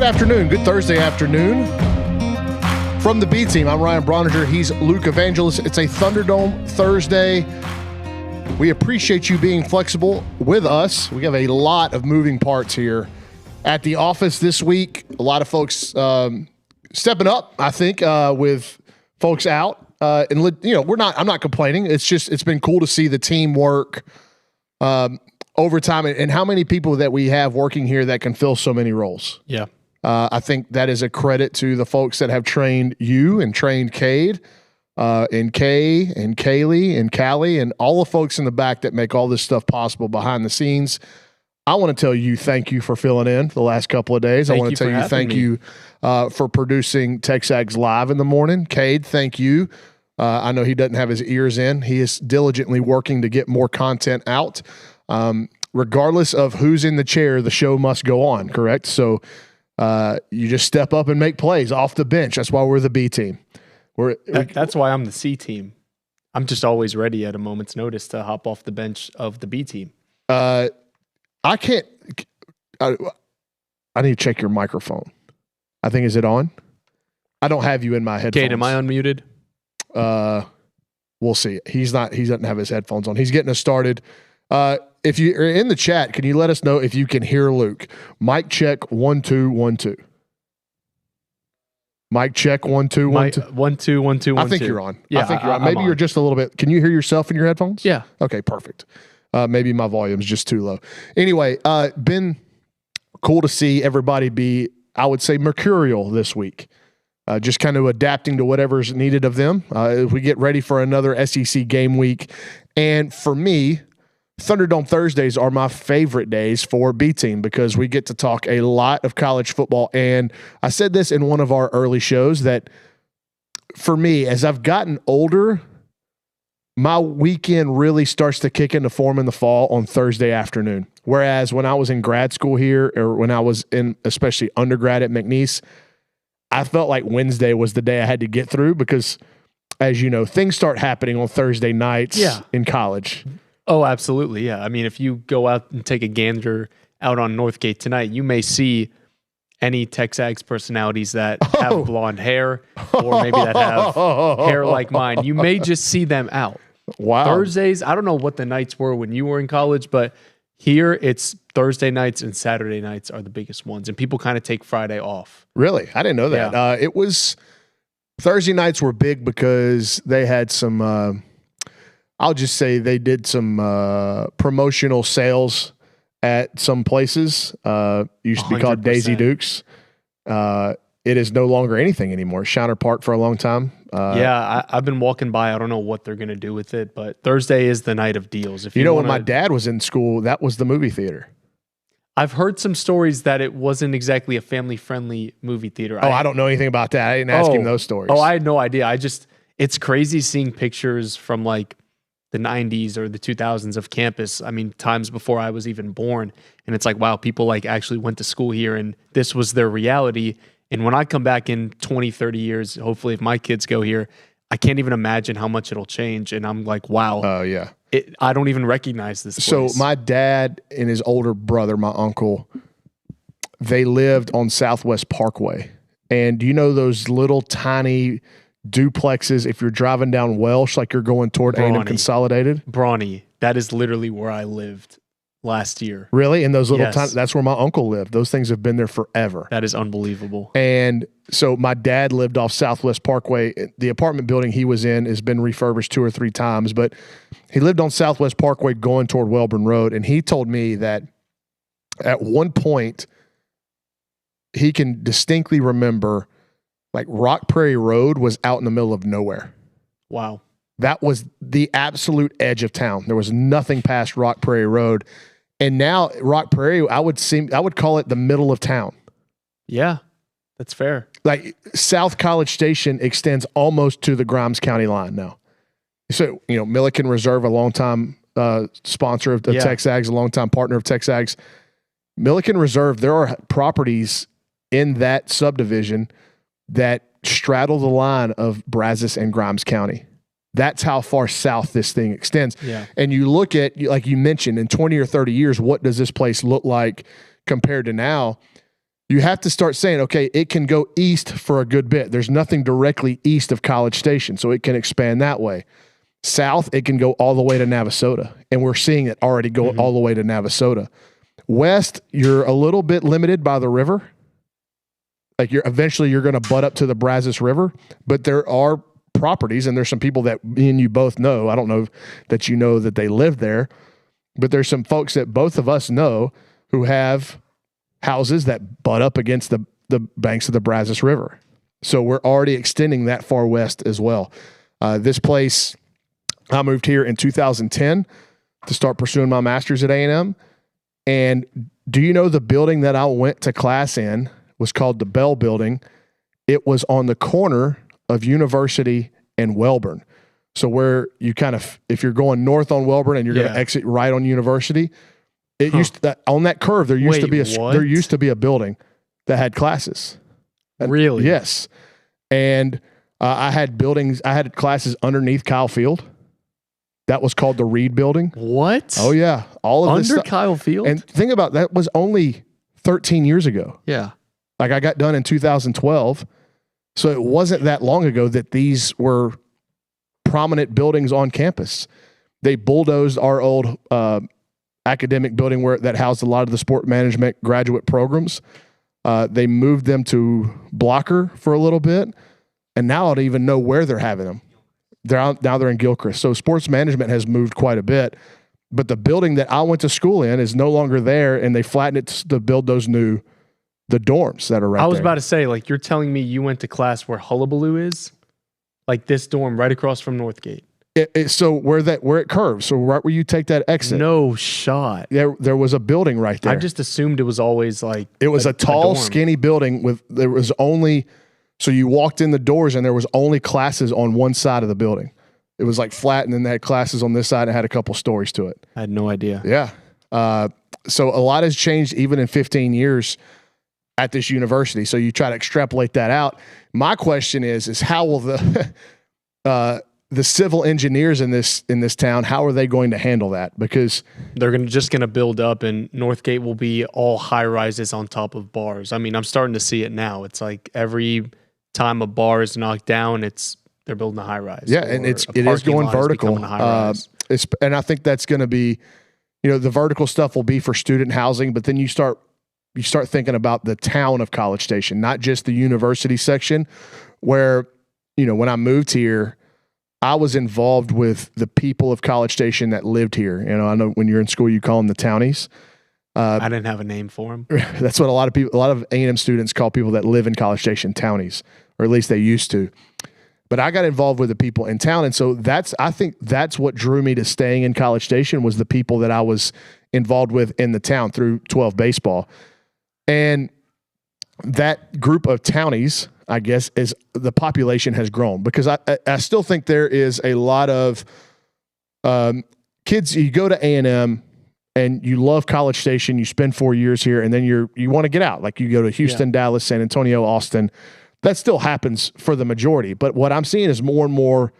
good afternoon. Good Thursday afternoon. From the B team, I'm Ryan Brauninger. He's Luke Evangelist. It's a Thunderdome Thursday. We appreciate you being flexible with us. We have a lot of moving parts here at the office this week. A lot of folks stepping up, I think, with folks out. I'm not complaining. It's been cool to see the team work over time and how many people that we have working here that can fill so many roles. Yeah. I think that is a credit to the folks that have trained you and trained Cade and Kay and Kaylee and Callie and all the folks in the back that make all this stuff possible behind the scenes. I want to tell you thank you for filling in the last couple of days. I want to tell you thank you for producing TexAgs Live in the morning. Cade, thank you. I know he doesn't have his ears in. He is diligently working to get more content out. Regardless of who's in the chair, the show must go on, correct? So you just step up and make plays off the bench. That's why we're the B team. That's why I'm the C team. I'm just always ready at a moment's notice to hop off the bench of the B team. I need to check your microphone. I think, is it on? I don't have you in my headphones. Kate, am I unmuted? We'll see. He doesn't have his headphones on. He's getting us started. If you're in the chat, can you let us know if you can hear Luke? Mic check 1 2 1 2. Mic check 1 2 1 2. 1 2 1 2 1 I think 2. you're on. Yeah, I think you're on. Maybe I'm you're just a little bit. Can you hear yourself in your headphones? Yeah. Okay, perfect. Maybe my volume's just too low. Anyway, been cool to see everybody be, I would say, mercurial this week. Just kind of adapting to whatever's needed of them. As we get ready for another SEC game week. And for me, Thunderdome Thursdays are my favorite days for B team because we get to talk a lot of college football. And I said this in one of our early shows that for me, as I've gotten older, my weekend really starts to kick into form in the fall on Thursday afternoon. Whereas when I was in grad school here, or when I was in especially undergrad at McNeese, I felt like Wednesday was the day I had to get through because, as you know, things start happening on Thursday nights in college. Oh, absolutely. Yeah. I mean, if you go out and take a gander out on Northgate tonight, you may see any TexAgs personalities that have blonde hair or maybe that have hair like mine. You may just see them out. Wow. Thursdays, I don't know what the nights were when you were in college, but here it's Thursday nights and Saturday nights are the biggest ones. And people kind of take Friday off. Really? I didn't know that. Yeah. It was Thursday nights were big because they had some I'll just say they did some promotional sales at some places. Used to be called 100%. Daisy Dukes. It is no longer anything anymore. Shiner Park for a long time. I've been walking by. I don't know what they're going to do with it, but Thursday is the night of deals. If when my dad was in school, that was the movie theater. I've heard some stories that it wasn't exactly a family-friendly movie theater. I don't know anything about that. I didn't ask him those stories. Oh, I had no idea. It's crazy seeing pictures from like the 90s or the 2000s of campus. I mean, times before I was even born. And it's like, wow, people like actually went to school here and this was their reality. And when I come back in 20, 30 years, hopefully if my kids go here, I can't even imagine how much it'll change. And I'm like, wow. Oh, yeah. I don't even recognize this place. So my dad and his older brother, my uncle, they lived on Southwest Parkway. And do you know those little tiny duplexes if you're driving down Welsh like you're going toward A&M Consolidated? Brauny. That is literally where I lived last year. Really? And those little that's where my uncle lived. Those things have been there forever. That is unbelievable. And so my dad lived off Southwest Parkway. The apartment building he was in has been refurbished 2 or 3 times, but he lived on Southwest Parkway going toward Welborn Road. And he told me that at one point he can distinctly remember like Rock Prairie Road was out in the middle of nowhere. Wow. That was the absolute edge of town. There was nothing past Rock Prairie Road. And now Rock Prairie, I would call it the middle of town. Yeah, that's fair. Like South College Station extends almost to the Grimes County line now. So, Milliken Reserve, a longtime sponsor of the TexAgs, a longtime partner of TexAgs. Milliken Reserve, there are properties in that subdivision that straddle the line of Brazos and Grimes County. That's how far south this thing extends. Yeah. And you look at, like you mentioned, in 20 or 30 years, what does this place look like compared to now? you have to start saying, okay, it can go east for a good bit. There's nothing directly east of College Station, so it can expand that way. South, it can go all the way to Navasota, and we're seeing it already go all the way to Navasota. West, you're a little bit limited by the river. Like eventually you're going to butt up to the Brazos River, but there are properties, and there's some people that me and you both know. I don't know that you know that they live there, but there's some folks that both of us know who have houses that butt up against the banks of the Brazos River. So we're already extending that far west as well. This place, I moved here in 2010 to start pursuing my master's at A&M. And do you know the building that I went to class in was called the Bell Building? It was on the corner of University and Welborn. So where you kind of, if you're going north on Welborn and you're going to exit right on University, it used to, on that curve there used to be a building that had classes. Really? Yes. And I had classes underneath Kyle Field. That was called the Reed Building. What? Oh yeah, all of this under Kyle Field. And think about that was only 13 years ago. Yeah. Like I got done in 2012. So it wasn't that long ago that these were prominent buildings on campus. They bulldozed our old academic building that housed a lot of the sport management graduate programs. They moved them to Blocker for a little bit, and now I don't even know where they're having them. Now they're in Gilchrist. So sports management has moved quite a bit, but the building that I went to school in is no longer there, and they flattened it to build the dorms that are right there. I was about to say, like, you're telling me you went to class where Hullabaloo is? Like this dorm right across from Northgate. So where it curves, so right where you take that exit. No shot. There was a building right there. I just assumed it was always like it was a tall, skinny building so you walked in the doors and there was only classes on one side of the building. It was like flat, and then they had classes on this side and it had a couple stories to it. I had no idea. Yeah. So a lot has changed even in 15 years at this university. So you try to extrapolate that out. My question is how will the civil engineers in this town, how are they going to handle that? Because they're just going to build up, and Northgate will be all high rises on top of bars. I mean, I'm starting to see it now. It's like every time a bar is knocked down, they're building a high rise. Yeah, and it is going vertical. And I think that's going to be, the vertical stuff will be for student housing, but then you start thinking about the town of College Station, not just the university section, where, when I moved here, I was involved with the people of College Station that lived here. I know when you're in school, you call them the townies. I didn't have a name for them. That's what a lot of A&M students call people that live in College Station townies, or at least they used to. But I got involved with the people in town. And so I think that's what drew me to staying in College Station, was the people that I was involved with in the town through 12 baseball. And that group of townies, I guess, is the population has grown, because I still think there is a lot of kids. You go to A&M and you love College Station, you spend 4 years here, and then you want to get out. Like you go to Houston, Dallas, San Antonio, Austin. That still happens for the majority. But what I'm seeing is more and more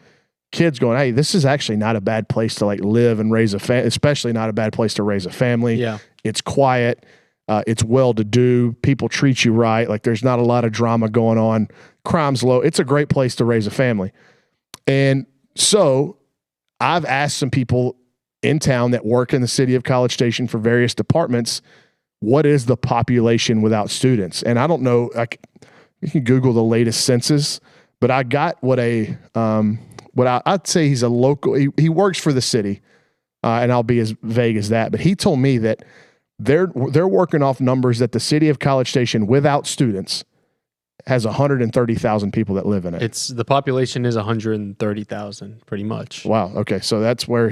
kids going, hey, this is actually not a bad place to live and raise a family, especially not a bad place to raise a family. Yeah. It's quiet. It's well-to-do. People treat you right. Like there's not a lot of drama going on. Crime's low. It's a great place to raise a family. And so I've asked some people in town that work in the city of College Station for various departments, what is the population without students? And I don't know, you can Google the latest census, but I got I'd say he's a local, he works for the city, and I'll be as vague as that, but he told me that they're working off numbers that the city of College Station without students has 130,000 people that live in it. The population is 130,000 pretty much. Wow. Okay. So that's where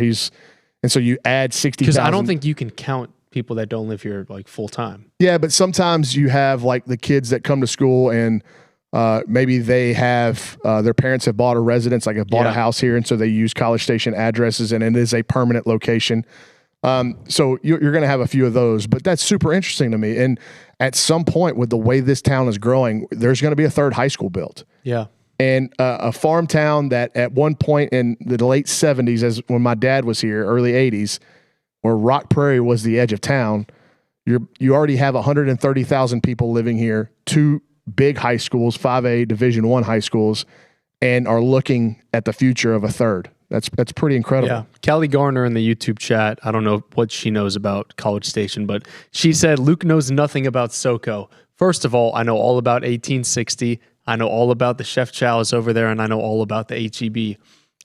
and so you add 60,000. Because I don't think you can count people that don't live here full time. Yeah, but sometimes you have the kids that come to school and maybe they have their parents have bought a residence, have bought a house here, and so they use College Station addresses, and it is a permanent location. So you're going to have a few of those, but that's super interesting to me. And at some point, with the way this town is growing, there's going to be a third high school built. Yeah. And a farm town that at one point in the late 70s, when my dad was here, early 80s, where Rock Prairie was the edge of town, You already have 130,000 people living here, 2 big high schools, 5A Division I high schools, and are looking at the future of a third. That's pretty incredible. Yeah. Callie Garner in the YouTube chat, I don't know what she knows about College Station, but she said, Luke knows nothing about SoCo. First of all, I know all about 1860. I know all about the Chef Chow's over there, and I know all about the HEB.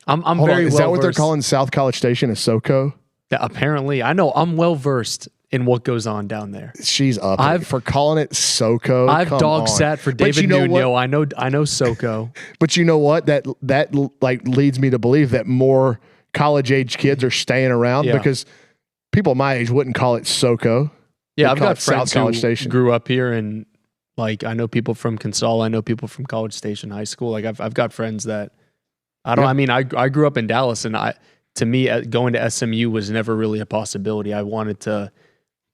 I'm Hold very on, is well that what they're versed. calling South College Station, is SoCo? Yeah, apparently. I know. I'm well versed in what goes on down there. She's up for calling it SoCo. I've dog sat for David Nuno. I know SoCo. But you know what? That like leads me to believe that more college age kids are staying around because people my age wouldn't call it SoCo. Yeah, I've got friends South College who Station. grew up here, and like I know people from Consol. I know people from College Station High School. Like I've got friends that I mean, I grew up in Dallas, and to me going to SMU was never really a possibility. I wanted to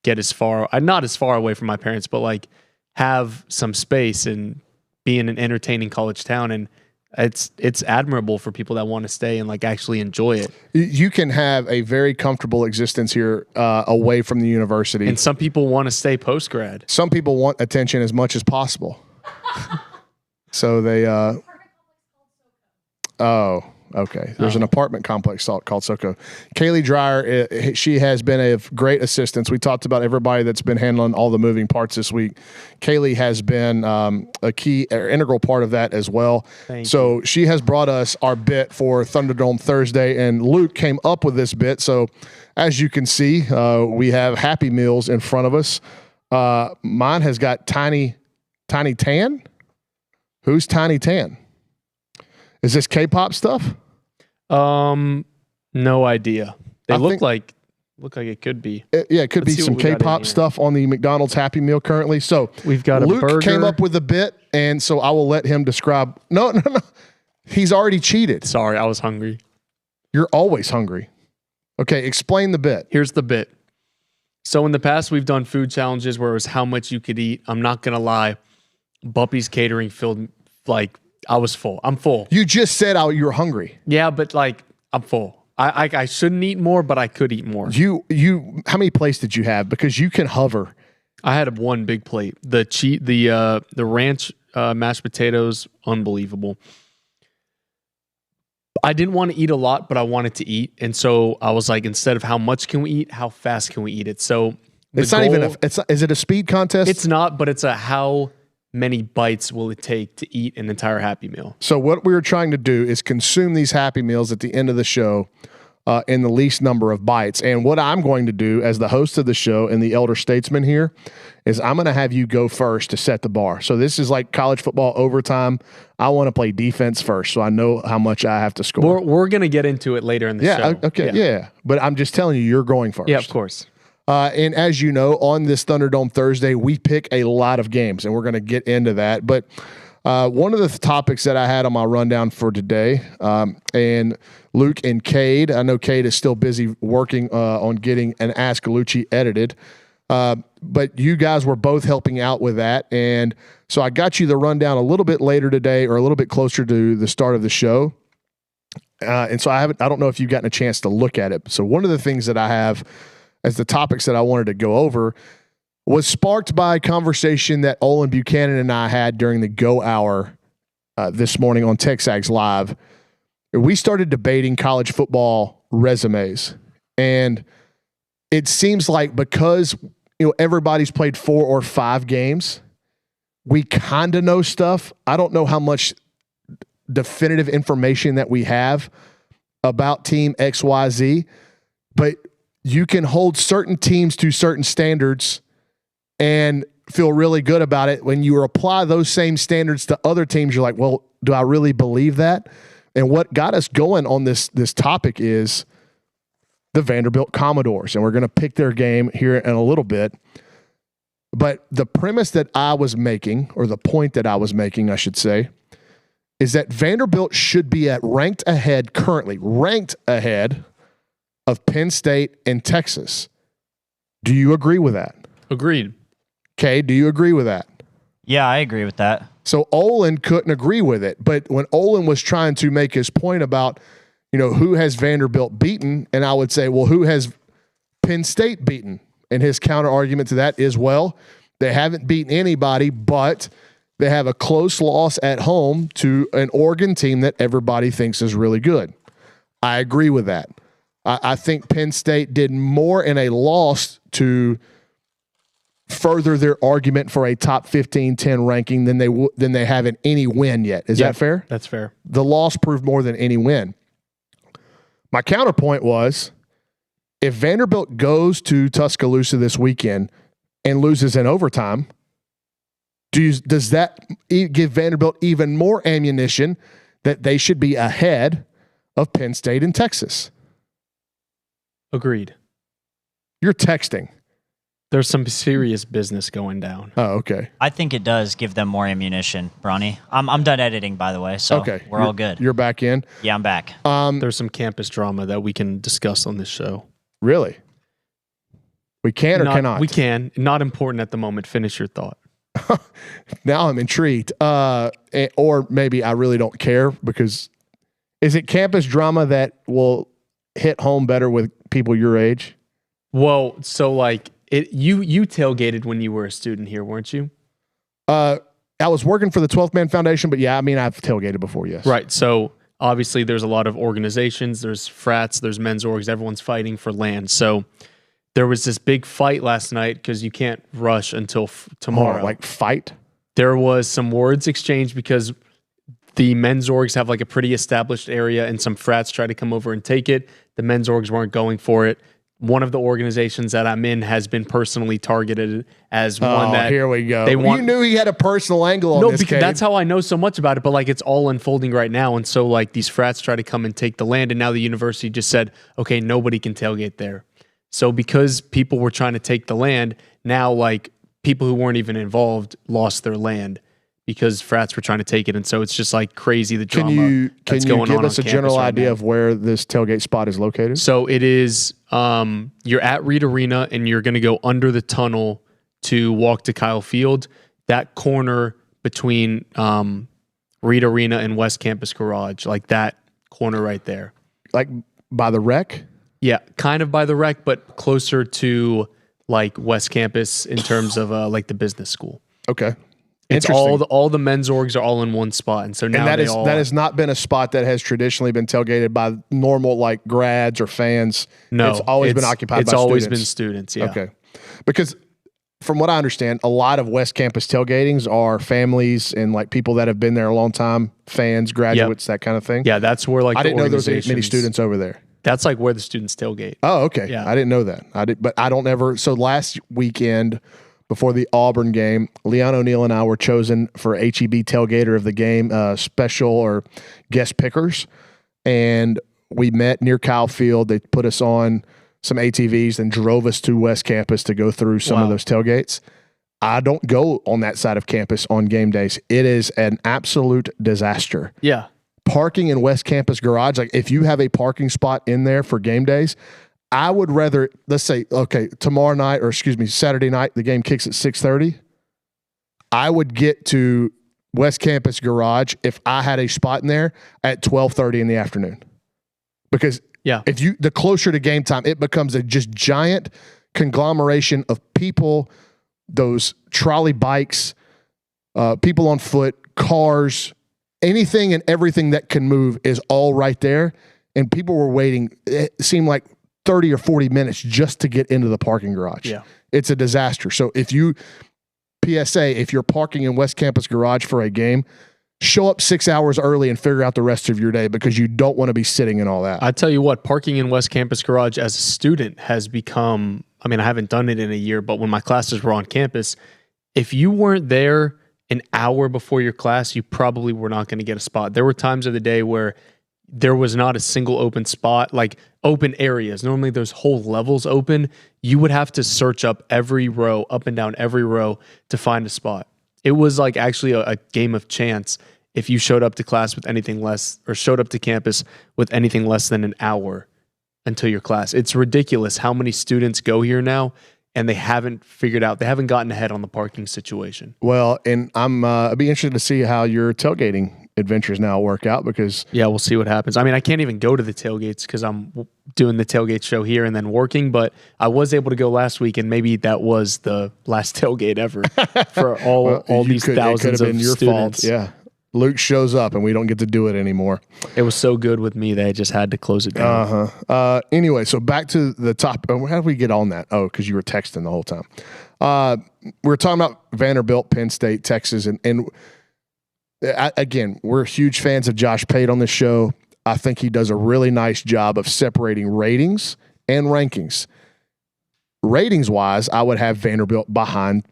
get not as far away from my parents, but like have some space and be in an entertaining college town. And it's admirable for people that want to stay and like actually enjoy it. You can have a very comfortable existence here away from the university. And some people want to stay post-grad. Some people want attention as much as possible. So they, okay. There's an apartment complex called SoCo. Kaylee Dreyer, she has been a great assistance. We talked about everybody that's been handling all the moving parts this week. Kaylee has been a key or integral part of that as well. So she has brought us our bit for Thunderdome Thursday, and Luke came up with this bit. So as you can see, we have Happy Meals in front of us. Mine has got Tiny Tan. Who's Tiny Tan? Is this K-pop stuff? No idea. They look like it could be. It could be some K-pop stuff on the McDonald's Happy Meal currently. So we've got Luke a burger. came up with a bit, and so I will let him describe. No. He's already cheated. Sorry, I was hungry. You're always hungry. Okay, explain the bit. Here's the bit. So in the past, we've done food challenges where it was how much you could eat. I'm not gonna lie, Buppy's catering filled like. I was full. I'm full. You just said you were hungry. Yeah, but like I'm full. I shouldn't eat more, but I could eat more. How many plates did you have? Because you can hover. I had one big plate. The ranch mashed potatoes, unbelievable. I didn't want to eat a lot, but I wanted to eat, and so I was like, instead of how much can we eat, how fast can we eat it? So it's not even. Is it a speed contest? It's not, but it's a how many bites will it take to eat an entire Happy Meal? So what we were trying to do is consume these Happy Meals at the end of the show in the least number of bites. And what I'm going to do as the host of the show and the elder statesman here is I'm going to have you go first to set the bar. So this is like college football overtime. I want to play defense first, so I know how much I have to score. We're going to get into it later in the show. Okay, yeah. But I'm just telling you, you're going first. Yeah, of course. And as you know, on this Thunderdome Thursday, we pick a lot of games, and we're going to get into that. But one of the topics that I had on my rundown for today, and Luke and Cade, I know Cade is still busy working on getting an Ask Lucci edited, but you guys were both helping out with that. And so I got you the rundown a little bit later today, or a little bit closer to the start of the show. And so I don't know if you've gotten a chance to look at it. So one of the things that I have as the topics that I wanted to go over was sparked by a conversation that Olin Buchanan and I had during the Go Hour this morning on TexAgs Live. We started debating college football resumes. And it seems like because everybody's played 4 or 5 games, we kind of know stuff. I don't know how much definitive information that we have about team XYZ, but you can hold certain teams to certain standards and feel really good about it. When you apply those same standards to other teams, you're like, well, do I really believe that? And what got us going on this topic is the Vanderbilt Commodores, and we're going to pick their game here in a little bit. But the premise that I was making, or the point that I was making, I should say, is that Vanderbilt should be currently ranked ahead of Penn State and Texas. Do you agree with that? Agreed. Okay, do you agree with that? Yeah, I agree with that. So Olin couldn't agree with it, but when Olin was trying to make his point about, who has Vanderbilt beaten, and I would say, well, who has Penn State beaten? And his counter argument to that is, well, they haven't beaten anybody, but they have a close loss at home to an Oregon team that everybody thinks is really good. I agree with that. I think Penn State did more in a loss to further their argument for a top 15-10 ranking than they have in any win yet. Is that fair? That's fair. The loss proved more than any win. My counterpoint was, if Vanderbilt goes to Tuscaloosa this weekend and loses in overtime, does that give Vanderbilt even more ammunition that they should be ahead of Penn State and Texas? Agreed. You're texting. There's some serious business going down. Oh, okay. I think it does give them more ammunition, Brauny. I'm done editing, by the way, so Okay. we're all good. You're back in? Yeah, I'm back. There's some campus drama that we can discuss on this show. Really? We can or cannot? We can. Not important at the moment. Finish your thought. Now I'm intrigued. Or maybe I really don't care, because is it campus drama that will hit home better with people your age? Well, so like you tailgated when you were a student here, weren't you? I was working for the 12th Man Foundation, but yeah, I mean, I've tailgated before, yes. Right. So obviously there's a lot of organizations, there's frats, there's men's orgs, everyone's fighting for land. So there was this big fight last night because you can't rush until tomorrow. Oh, like fight? There was some words exchanged because the men's orgs have like a pretty established area and some frats try to come over and take it. The men's orgs weren't going for it. One of the organizations that I'm in has been personally targeted as one that here we go. You knew he had a personal angle on this. No, because that's how I know so much about it. But like, it's all unfolding right now, and so like these frats try to come and take the land, and now the university just said, okay, nobody can tailgate there. So because people were trying to take the land, now like people who weren't even involved lost their land because frats were trying to take it, and so it's just like crazy the drama that's going on. Can you give us a general right idea now. of where this tailgate spot is located? So it is, you're at Reed Arena and you're going to go under the tunnel to walk to Kyle Field. That corner between Reed Arena and West Campus Garage, like that corner right there. Like by the rec? Yeah, kind of by the rec, but closer to like West Campus in terms of like the business school. Okay. It's all the men's orgs are all in one spot, and so now that has not been a spot that has traditionally been tailgated by normal like grads or fans. No, it's always been occupied by students. It's always been students. Yeah. Okay, because from what I understand, a lot of West Campus tailgatings are families and like people that have been there a long time, fans, graduates, that kind of thing. Yeah, that's where like I didn't know there was many students over there. That's like where the students tailgate. Oh, okay. Yeah. I didn't know that. But I don't ever. So last weekend, before the Auburn game, Leon O'Neal and I were chosen for HEB tailgater of the game, special or guest pickers. And we met near Kyle Field. They put us on some ATVs and drove us to West Campus to go through some of those tailgates. I don't go on that side of campus on game days. It is an absolute disaster. Yeah. Parking in West Campus Garage, like if you have a parking spot in there for game days, I would rather, let's say, okay, Saturday night, the game kicks at 6:30. I would get to West Campus Garage if I had a spot in there at 12:30 in the afternoon. Because if the closer to game time, it becomes a just giant conglomeration of people, those trolley bikes, people on foot, cars, anything and everything that can move is all right there. And people were waiting, it seemed like 30 or 40 minutes just to get into the parking garage. Yeah. It's a disaster. So if you're parking in West Campus Garage for a game, show up 6 hours early and figure out the rest of your day because you don't want to be sitting in all that. I tell you what, parking in West Campus Garage as a student has become, I mean, I haven't done it in a year, but when my classes were on campus, if you weren't there an hour before your class, you probably were not going to get a spot. There were times of the day where there was not a single open spot, like open areas. Normally there's whole levels open. You would have to search up every row, up and down every row to find a spot. It was like actually a game of chance if you showed up to class with anything less, or showed up to campus with anything less than an hour until your class. It's ridiculous how many students go here now and they haven't gotten ahead on the parking situation. Well, and I'd be interested to see how your tailgating adventures now work out because Yeah, we'll see what happens. I mean, I can't even go to the tailgates because I'm doing the tailgate show here and then working, but I was able to go last week, and maybe that was the last tailgate ever for all these thousands of students. fault. Yeah. Luke shows up and we don't get to do it anymore. It was so good with me they just had to close it down. Anyway, so back to the top. How did we get on that? Oh, because you were texting the whole time. We're talking about Vanderbilt, Penn State, Texas, and again, we're huge fans of Josh Pate on this show. I think he does a really nice job of separating ratings and rankings. Ratings-wise, I would have Vanderbilt behind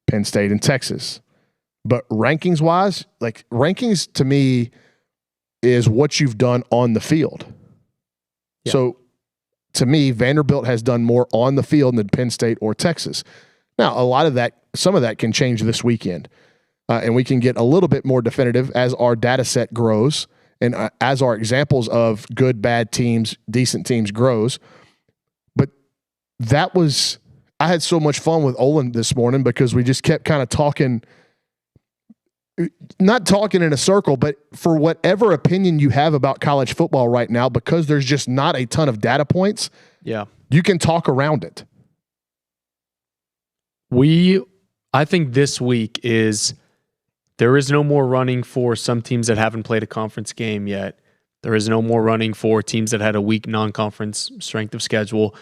Penn State and Texas. But rankings-wise, like rankings to me is what you've done on the field. Yeah. So to me, Vanderbilt has done more on the field than Penn State or Texas. Now, some of that can change this weekend. And we can get a little bit more definitive as our data set grows and as our examples of good, bad teams, decent teams grows. But I had so much fun with Olin this morning because we just kept kind of talking, not talking in a circle, but for whatever opinion you have about college football right now, because there's just not a ton of data points, you can talk around it. I think this week there is no more running for some teams that haven't played a conference game yet. There is no more running for teams that had a weak non-conference strength of schedule.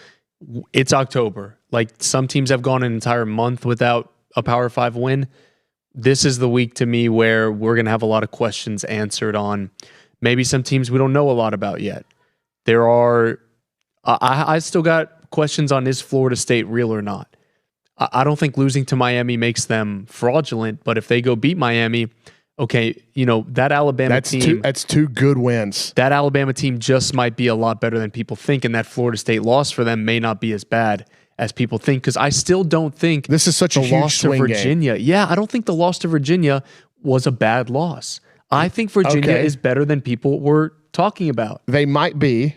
It's October. Like some teams have gone an entire month without a Power 5 win. This is the week to me where we're going to have a lot of questions answered on maybe some teams we don't know a lot about yet. I still got questions on, is Florida State real or not? I don't think losing to Miami makes them fraudulent, but if they go beat Miami, okay, that Alabama team. That's two good wins. That Alabama team just might be a lot better than people think, and that Florida State loss for them may not be as bad as people think, because I still don't think this is such a huge loss to Virginia. Game. Yeah, I don't think the loss to Virginia was a bad loss. I think Virginia is better than people were talking about. They might be.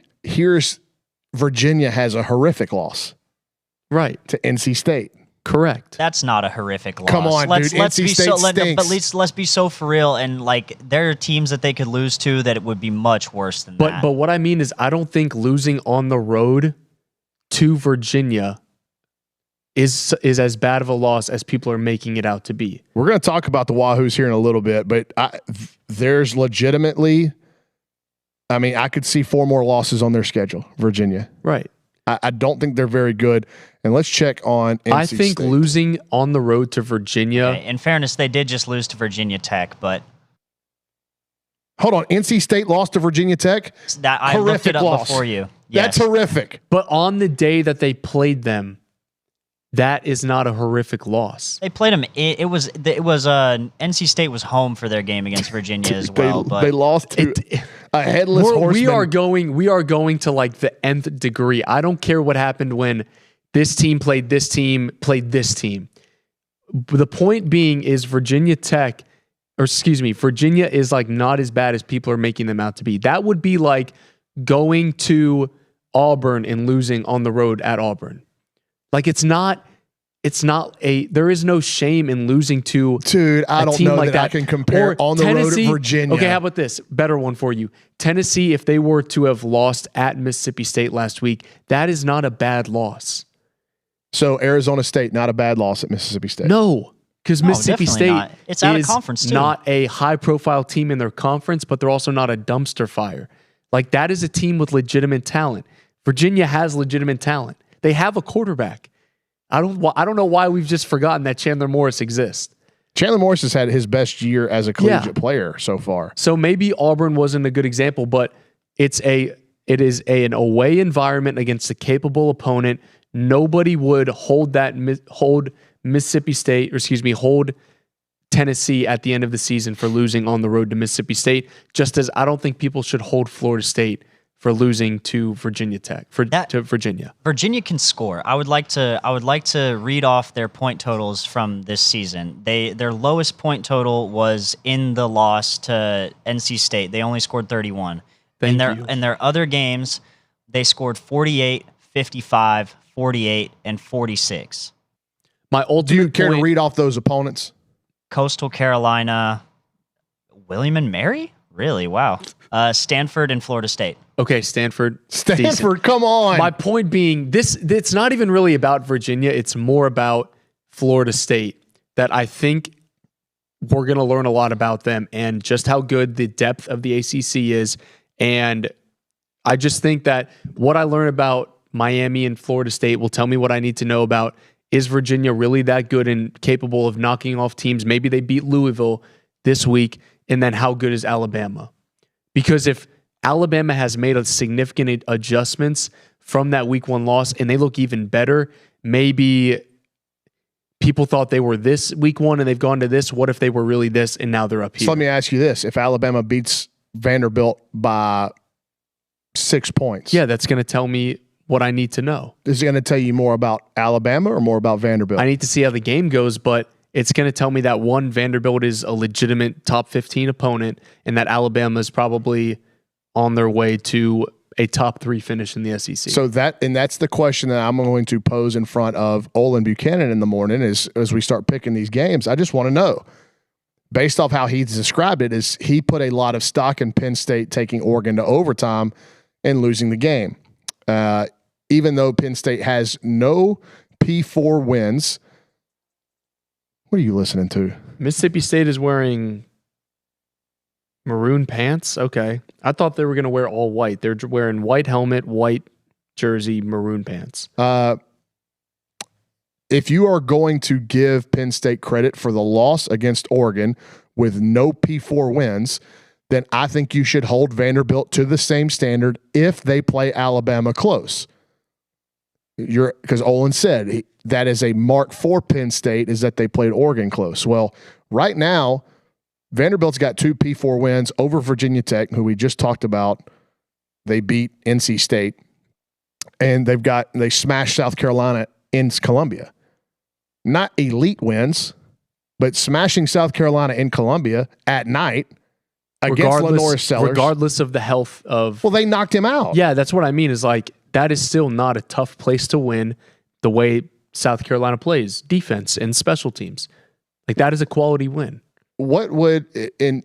Virginia has a horrific loss. Right. To NC State. Correct. That's not a horrific loss. Come on, dude. NC State stinks. But let's be so for real. And like, there are teams that they could lose to that it would be much worse than that. But what I mean is, I don't think losing on the road to Virginia is as bad of a loss as people are making it out to be. We're going to talk about the Wahoos here in a little bit, but there's legitimately, I could see 4 more losses on their schedule, Virginia. Right. I don't think they're very good. And let's check on NC I think State. Losing on the road to Virginia. Okay, in fairness, they did just lose to Virginia Tech, but. Hold on. NC State lost to Virginia Tech? I looked it up before you. Yes. That's horrific. But on the day that they played them, that is not a horrific loss. They played them. It was NC State was home for their game against Virginia as well. But they lost to a headless horseman. We are going to like the nth degree. I don't care what happened when this team played this team, played this team. The point being is Virginia is like not as bad as people are making them out to be. That would be like going to Auburn and losing on the road at Auburn. Like there is no shame in losing to I don't know that I can compare or on the road at Virginia. Okay, how about this? Better one for you. Tennessee, if they were to have lost at Mississippi State last week, that is not a bad loss. So Arizona State, not a bad loss at Mississippi State. No, because Mississippi State it's out of conference too. Not a high-profile team in their conference, but they're also not a dumpster fire. Like, that is a team with legitimate talent. Virginia has legitimate talent. They have a quarterback. I don't know why we've just forgotten that Chandler Morris exists. Chandler Morris has had his best year as a collegiate player so far. So maybe Auburn wasn't a good example, but it is an away environment against a capable opponent. Nobody would hold Mississippi State, hold Tennessee at the end of the season for losing on the road to Mississippi State, just as I don't think people should hold Florida State for losing to Virginia Tech to Virginia. Virginia can score. I would like to read off their point totals from this season. Their lowest point total was in the loss to NC State. They only scored 31. In their other games, they scored 48, 55, 48, and 46. Do you care to read off those opponents? Coastal Carolina, William and Mary? Really? Wow. Stanford and Florida State. Okay, Stanford. Stanford, decent. come on. My point being, it's not even really about Virginia. It's more about Florida State, that I think we're going to learn a lot about them and just how good the depth of the ACC is. And I just think that what I learn about Miami and Florida State will tell me what I need to know about, is Virginia really that good and capable of knocking off teams? Maybe they beat Louisville this week. And then how good is Alabama? Because if Alabama has made a significant adjustments from that week 1 loss and they look even better, maybe people thought they were this week 1 and they've gone to this. What if they were really this and now they're up here? So let me ask you this. If Alabama beats Vanderbilt by 6 points. Yeah, that's going to tell me what I need to know. Is it going to tell you more about Alabama or more about Vanderbilt? I need to see how the game goes, but it's going to tell me that, one, Vanderbilt is a legitimate top 15 opponent and that Alabama is probably on their way to a top 3 finish in the SEC. So that's the question that I'm going to pose in front of Olin Buchanan in the morning as we start picking these games. I just want to know, based off how he's described it, is he put a lot of stock in Penn State taking Oregon to overtime and losing the game. Even though Penn State has no P4 wins. What are you listening to? Mississippi State is wearing maroon pants? Okay. I thought they were going to wear all white. They're wearing white helmet, white jersey, maroon pants. If you are going to give Penn State credit for the loss against Oregon with no P4 wins, then I think you should hold Vanderbilt to the same standard if they play Alabama close. Because Olin said that is a mark for Penn State, is that they played Oregon close. Well, right now, Vanderbilt's got 2 P4 wins over Virginia Tech, who we just talked about. They beat NC State, and they smashed South Carolina in Columbia. Not elite wins, but smashing South Carolina in Columbia at night against Lenore Sellers. Regardless of the health of... Well, they knocked him out. Yeah, that's what I mean, is like, that is still not a tough place to win the way South Carolina plays defense and special teams. Like, that is a quality win. What would, and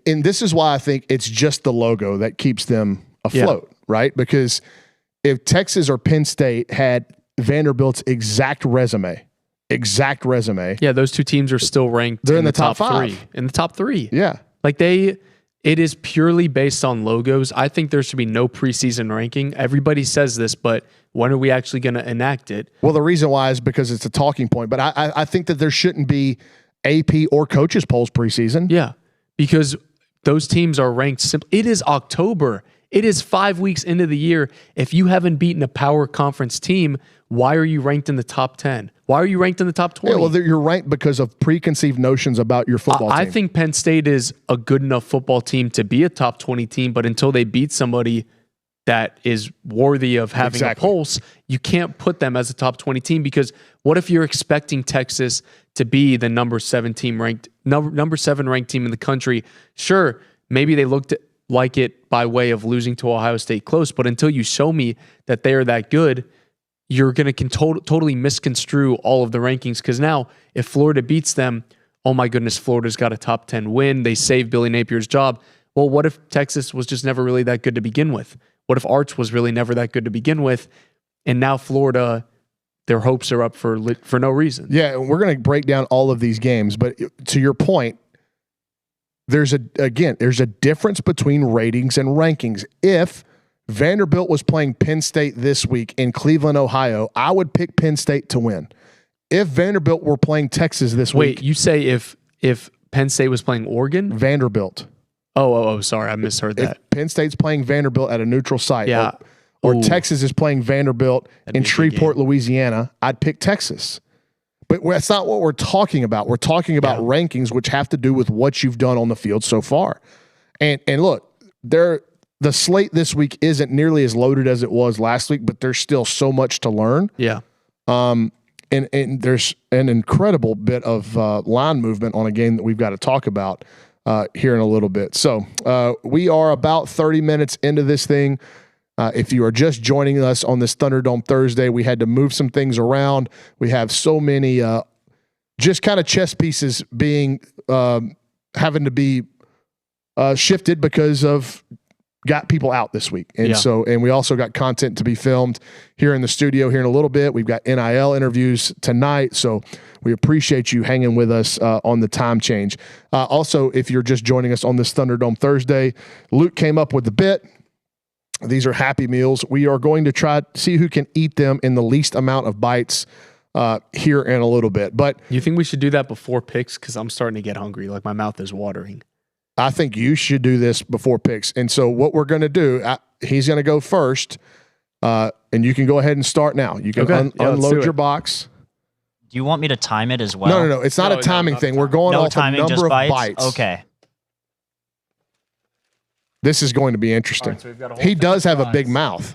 this is why I think it's just the logo that keeps them afloat, right? Because if Texas or Penn State had Vanderbilt's exact resume, yeah, those two teams are still ranked. They're in the top 3. five. In the top 3. Yeah. Like, it is purely based on logos. I think there should be no preseason ranking. Everybody says this, but when are we actually going to enact it? Well, the reason why is because it's a talking point, but I think that there shouldn't be AP or coaches polls preseason. Yeah, because those teams are ranked simply. It is October. It is 5 weeks into the year. If you haven't beaten a power conference team, why are you ranked in the top 10? Why are you ranked in the top 20? Yeah, well, you're ranked because of preconceived notions about your football team. I think Penn State is a good enough football team to be a top 20 team, but until they beat somebody that is worthy of having a pulse, you can't put them as a top 20 team, because what if you're expecting Texas to be the number 7 ranked team in the country? Sure, maybe they looked like it by way of losing to Ohio State close, but until you show me that they are that good, you're going to totally misconstrue all of the rankings, because now if Florida beats them, oh my goodness, Florida's got a top 10 win. They saved Billy Napier's job. Well, what if Texas was just never really that good to begin with? What if Arch was really never that good to begin with? And now Florida, their hopes are up for no reason. Yeah, we're going to break down all of these games, but to your point, there's a difference between ratings and rankings. If Vanderbilt was playing Penn State this week in Cleveland, Ohio, I would pick Penn State to win. If Vanderbilt were playing Texas this week. Wait, you say if Penn State was playing Oregon? Vanderbilt. Oh, sorry, I misheard that. If Penn State's playing Vanderbilt at a neutral site, yeah. or Texas is playing Vanderbilt in Shreveport, Louisiana, I'd pick Texas. But that's not what we're talking about. We're talking about rankings, which have to do with what you've done on the field so far. And look, the slate this week isn't nearly as loaded as it was last week, but there's still so much to learn. Yeah. And there's an incredible bit of line movement on a game that we've got to talk about here in a little bit. So we are about 30 minutes into this thing. If you are just joining us on this Thunderdome Thursday, we had to move some things around. We have so many just kind of chess pieces being having to be shifted because of got people out this week. And and we also got content to be filmed here in the studio here in a little bit. We've got NIL interviews tonight. So we appreciate you hanging with us on the time change. Also, if you're just joining us on this Thunderdome Thursday, Luke came up with the bit. These are Happy Meals. We are going to try to see who can eat them in the least amount of bites here in a little bit. But you think we should do that before picks? Because I'm starting to get hungry. Like my mouth is watering. I think you should do this before picks. And so what we're going to do, he's going to go first, and you can go ahead and start now. You can unload your box. Do you want me to time it as well? No. It's not a timing thing. We're going off a number of bites. Okay. This is going to be interesting. Right, so we've got a whole he does have a big mouth.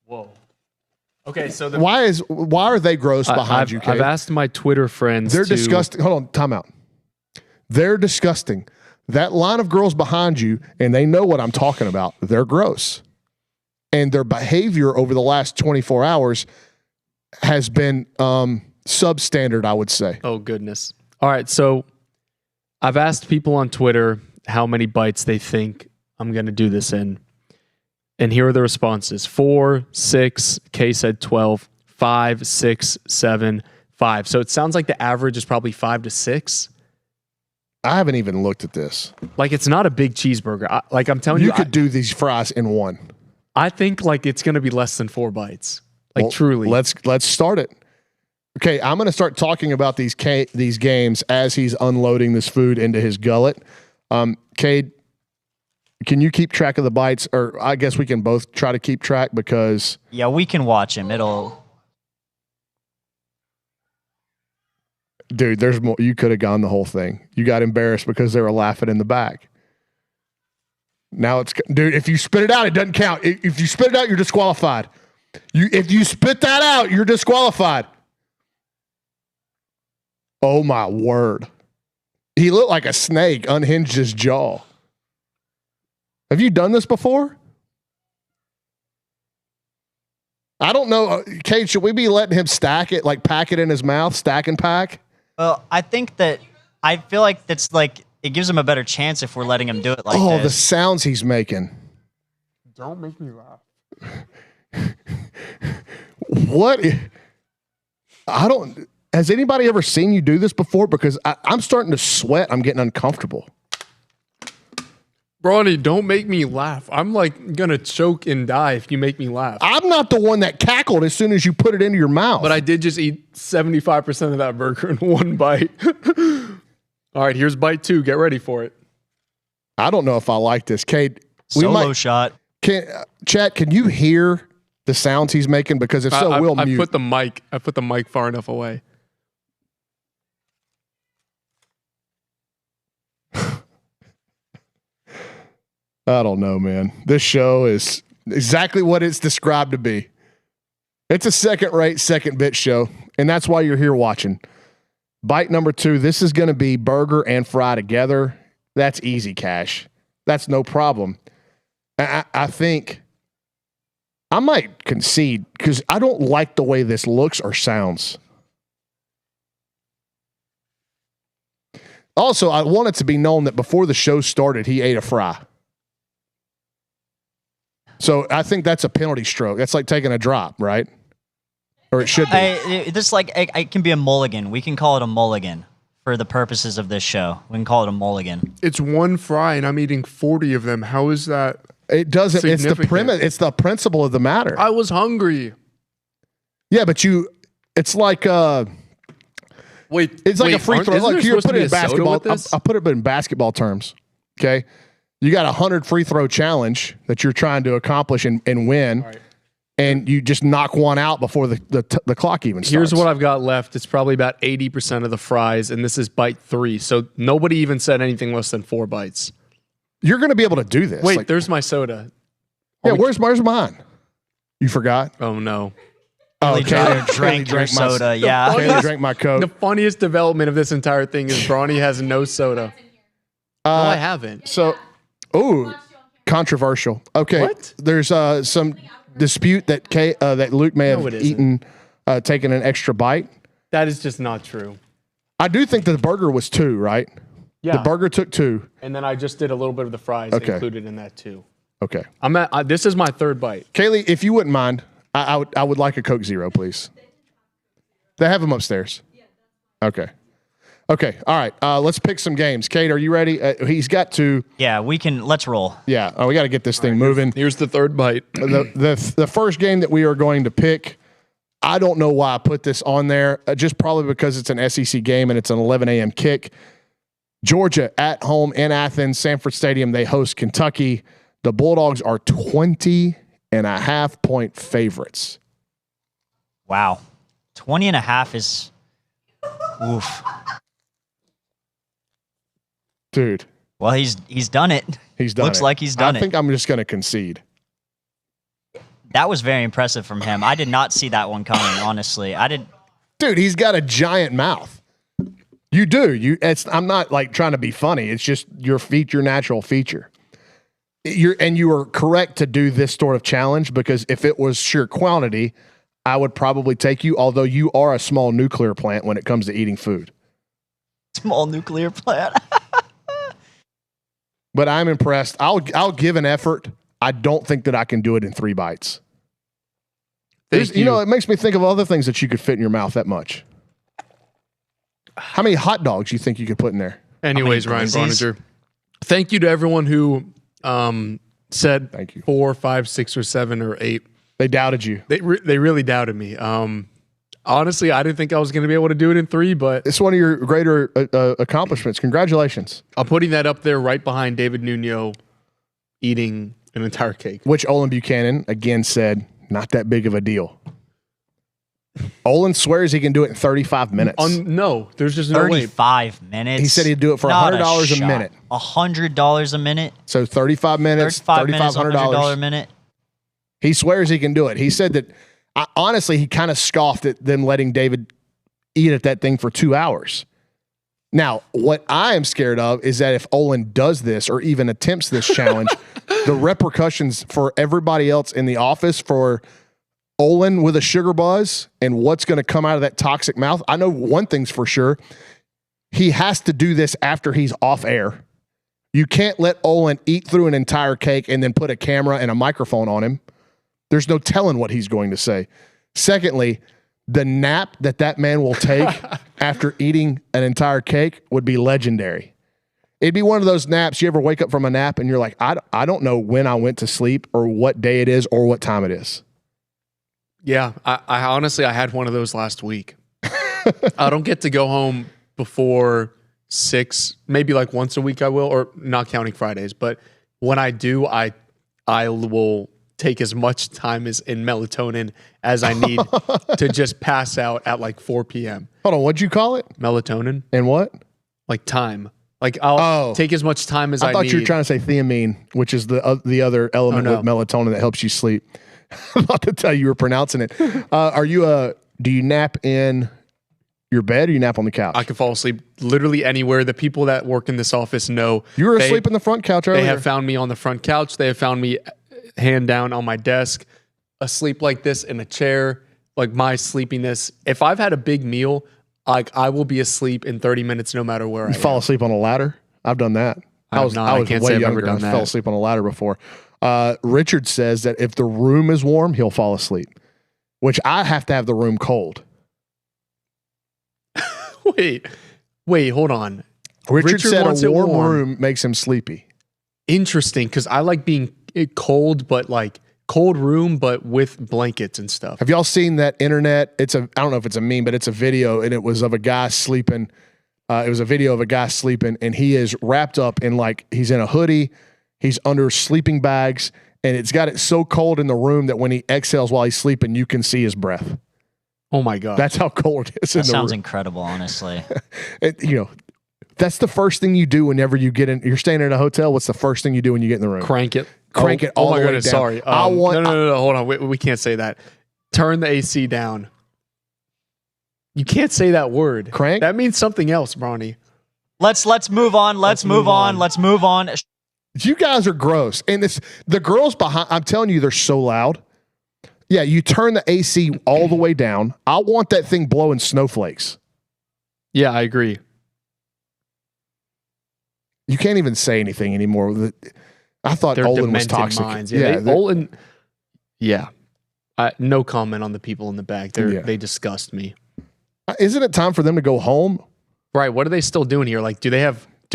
Whoa. Okay, so why are they gross behind you, Kate? I've asked my Twitter friends. They're disgusting. Hold on, time out. They're disgusting. That line of girls behind you, and they know what I'm talking about. They're gross. And their behavior over the last 24 hours has been substandard, I would say. Oh, goodness. All right, so I've asked people on Twitter how many bites they think I'm going to do this in. And here are the responses. 4, 6, Kay said 12, 5, 6, 7, 5. So it sounds like the average is probably 5 to 6. I haven't even looked at this. Like, it's not a big cheeseburger. I'm telling you. You could do these fries in one. I think, like, it's going to be less than 4 bites. Like, truly. Let's start it. Okay, I'm going to start talking about these games as he's unloading this food into his gullet. Cade, can you keep track of the bites? Or I guess we can both try to keep track because... Yeah, we can watch him. Dude, there's more. You could have gone the whole thing. You got embarrassed because they were laughing in the back. Now it's... Dude, if you spit it out, it doesn't count. If you spit it out, you're disqualified. If you spit that out, you're disqualified. Oh, my word. He looked like a snake, unhinged his jaw. Have you done this before? I don't know. Kate, should we be letting him stack it, like pack it in his mouth, stack and pack? Well, I feel like that's like, it gives him a better chance if we're letting him do it like this. Oh, the sounds he's making. Don't make me laugh. What? Has anybody ever seen you do this before? Because I'm starting to sweat. I'm getting uncomfortable. Brauny, don't make me laugh. I'm like going to choke and die if you make me laugh. I'm not the one that cackled as soon as you put it into your mouth. But I did just eat 75% of that burger in one bite. All right, here's bite 2. Get ready for it. I don't know if I like this. Kate, shot. Chat, can you hear the sounds he's making? Because if so, we'll mute. I put the mic far enough away. I don't know, man. This show is exactly what it's described to be. It's a second-rate, second-bit show, and that's why you're here watching. Bite number 2, this is going to be burger and fry together. That's easy, Cash. That's no problem. I think I might concede because I don't like the way this looks or sounds. Also, I want it to be known that before the show started, he ate a fry. So I think that's a penalty stroke. That's like taking a drop, right? Or it should be. It can be a mulligan. We can call it a mulligan for the purposes of this show. We can call it a mulligan. It's one fry, and I'm eating 40 of them. How is that? It doesn't. It's the premise. It's the principle of the matter. I was hungry. Yeah, but it's like it's like a free throw. Like here, put it in basketball. I'll put it in basketball terms. Okay. You got 100 free throw challenge that you're trying to accomplish and win, right, and you just knock one out before the clock even starts. Here's what I've got left. It's probably about 80% of the fries, and this is bite 3. So nobody even said anything less than 4 bites. You're going to be able to do this. Wait, there's my soda. Yeah, where's mine? You forgot? Oh, no. Kaylee drank your soda, yeah. Kaylee drank my Coke. The funniest development of this entire thing is Brauny has no soda. No, I haven't. So... Oh, controversial. Okay, what? There's some dispute that that Luke may have taken an extra bite. That is just not true. I do think that the burger was 2, right? Yeah. The burger took 2. And then I just did a little bit of the fries included in that too. Okay. This is my 3rd bite. Kaylee, if you wouldn't mind, I would like a Coke Zero, please. They have them upstairs. Okay. Okay. All right. Let's pick some games. Kate, are you ready? He's got to. Yeah, let's roll. Yeah. We got to get this thing moving. Here's the 3rd bite. The first game that we are going to pick, I don't know why I put this on there, just probably because it's an SEC game and it's an 11 a.m. kick. Georgia at home in Athens, Sanford Stadium. They host Kentucky. The Bulldogs are 20.5-point favorites. Wow. 20.5 is oof. Dude. Well, he's done it. He's done Looks it. like he's done it. I think I'm just going to concede. That was very impressive from him. I did not see that one coming, honestly. Dude, he's got a giant mouth. You do. I'm not like trying to be funny. It's just your natural feature. You are correct to do this sort of challenge because if it was sheer quantity, I would probably take you, although you are a small nuclear plant when it comes to eating food. Small nuclear plant. But I'm impressed. I'll give an effort. I don't think that I can do it in 3 bites. It makes me think of other things that you could fit in your mouth that much. How many hot dogs do you think you could put in there? Anyways, Ryan Brauninger, thank you to everyone who said thank you. 4, 5, 6, or 7, or 8. They doubted you. They really doubted me. Honestly, I didn't think I was going to be able to do it in 3, but it's one of your greater accomplishments. Congratulations. I'm putting that up there right behind David Nuno eating an entire cake. Which Olin Buchanan, again, said, not that big of a deal. Olin swears he can do it in 35 minutes. No, there's just no way. 35 minutes? He said he'd do it for $100 a minute. $100 a minute? So 35 minutes, $3,500 a minute? He swears he can do it. He said that, honestly, he kind of scoffed at them letting David eat at that thing for 2 hours. Now, what I am scared of is that if Olin does this or even attempts this challenge, the repercussions for everybody else in the office, for Olin with a sugar buzz and what's going to come out of that toxic mouth. I know one thing's for sure. He has to do this after he's off air. You can't let Olin eat through an entire cake and then put a camera and a microphone on him. There's no telling what he's going to say. Secondly, the nap that man will take after eating an entire cake would be legendary. It'd be one of those naps. You ever wake up from a nap and you're like, I don't know when I went to sleep or what day it is or what time it is. Yeah, I honestly, I had one of those last week. I don't get to go home before 6, maybe like once a week I will, or not counting Fridays. But when I do, I will take as much time as in melatonin as I need to just pass out at like 4 p.m. Hold on, what'd you call it? Melatonin. And what? Like time. Like I'll take as much time as I need. I thought you were trying to say thiamine, which is the other element with melatonin that helps you sleep. I'm about to tell you were pronouncing it. Do you nap in your bed or you nap on the couch? I can fall asleep literally anywhere. The people that work in this office know. You were asleep in the front couch earlier. They have found me on the front couch. They have found me hand down on my desk, asleep like this in a chair, like my sleepiness. If I've had a big meal, like I will be asleep in 30 minutes no matter where I am. Fall asleep on a ladder? I've done that. I was can't way say I've younger. ever done I that. fell asleep on a ladder before. Richard says that if the room is warm, he'll fall asleep, which I have to have the room cold. Wait, hold on. Richard said a warm room makes him sleepy. Interesting, because I like being cold, but like cold room, but with blankets and stuff. Have y'all seen that internet? I don't know if it's a meme, but it's a video, and it was of a guy sleeping. It was a video of a guy sleeping, and he is wrapped up in he's in a hoodie. He's under sleeping bags, and it's got it so cold in the room that when he exhales while he's sleeping, you can see his breath. Oh my God. That's how cold it is in the room. That sounds incredible, honestly. That's the first thing you do whenever you get in. You're staying in a hotel. What's the first thing you do when you get in the room? Crank it. Crank it all the way down. Sorry. No, hold on. We can't say that. Turn the AC down. You can't say that word. Crank? That means something else, Brauny. Let's move on. Let's move on. You guys are gross. And the girls behind, I'm telling you, they're so loud. Yeah, you turn the AC all the way down. I want that thing blowing snowflakes. Yeah, I agree. you can't even say anything anymore. I thought They're Olin was demented toxic. minds. Olin. Yeah. No comment on the people in the back. They disgust me. Isn't it time for them to go home? Right. What are they still doing here? Like, do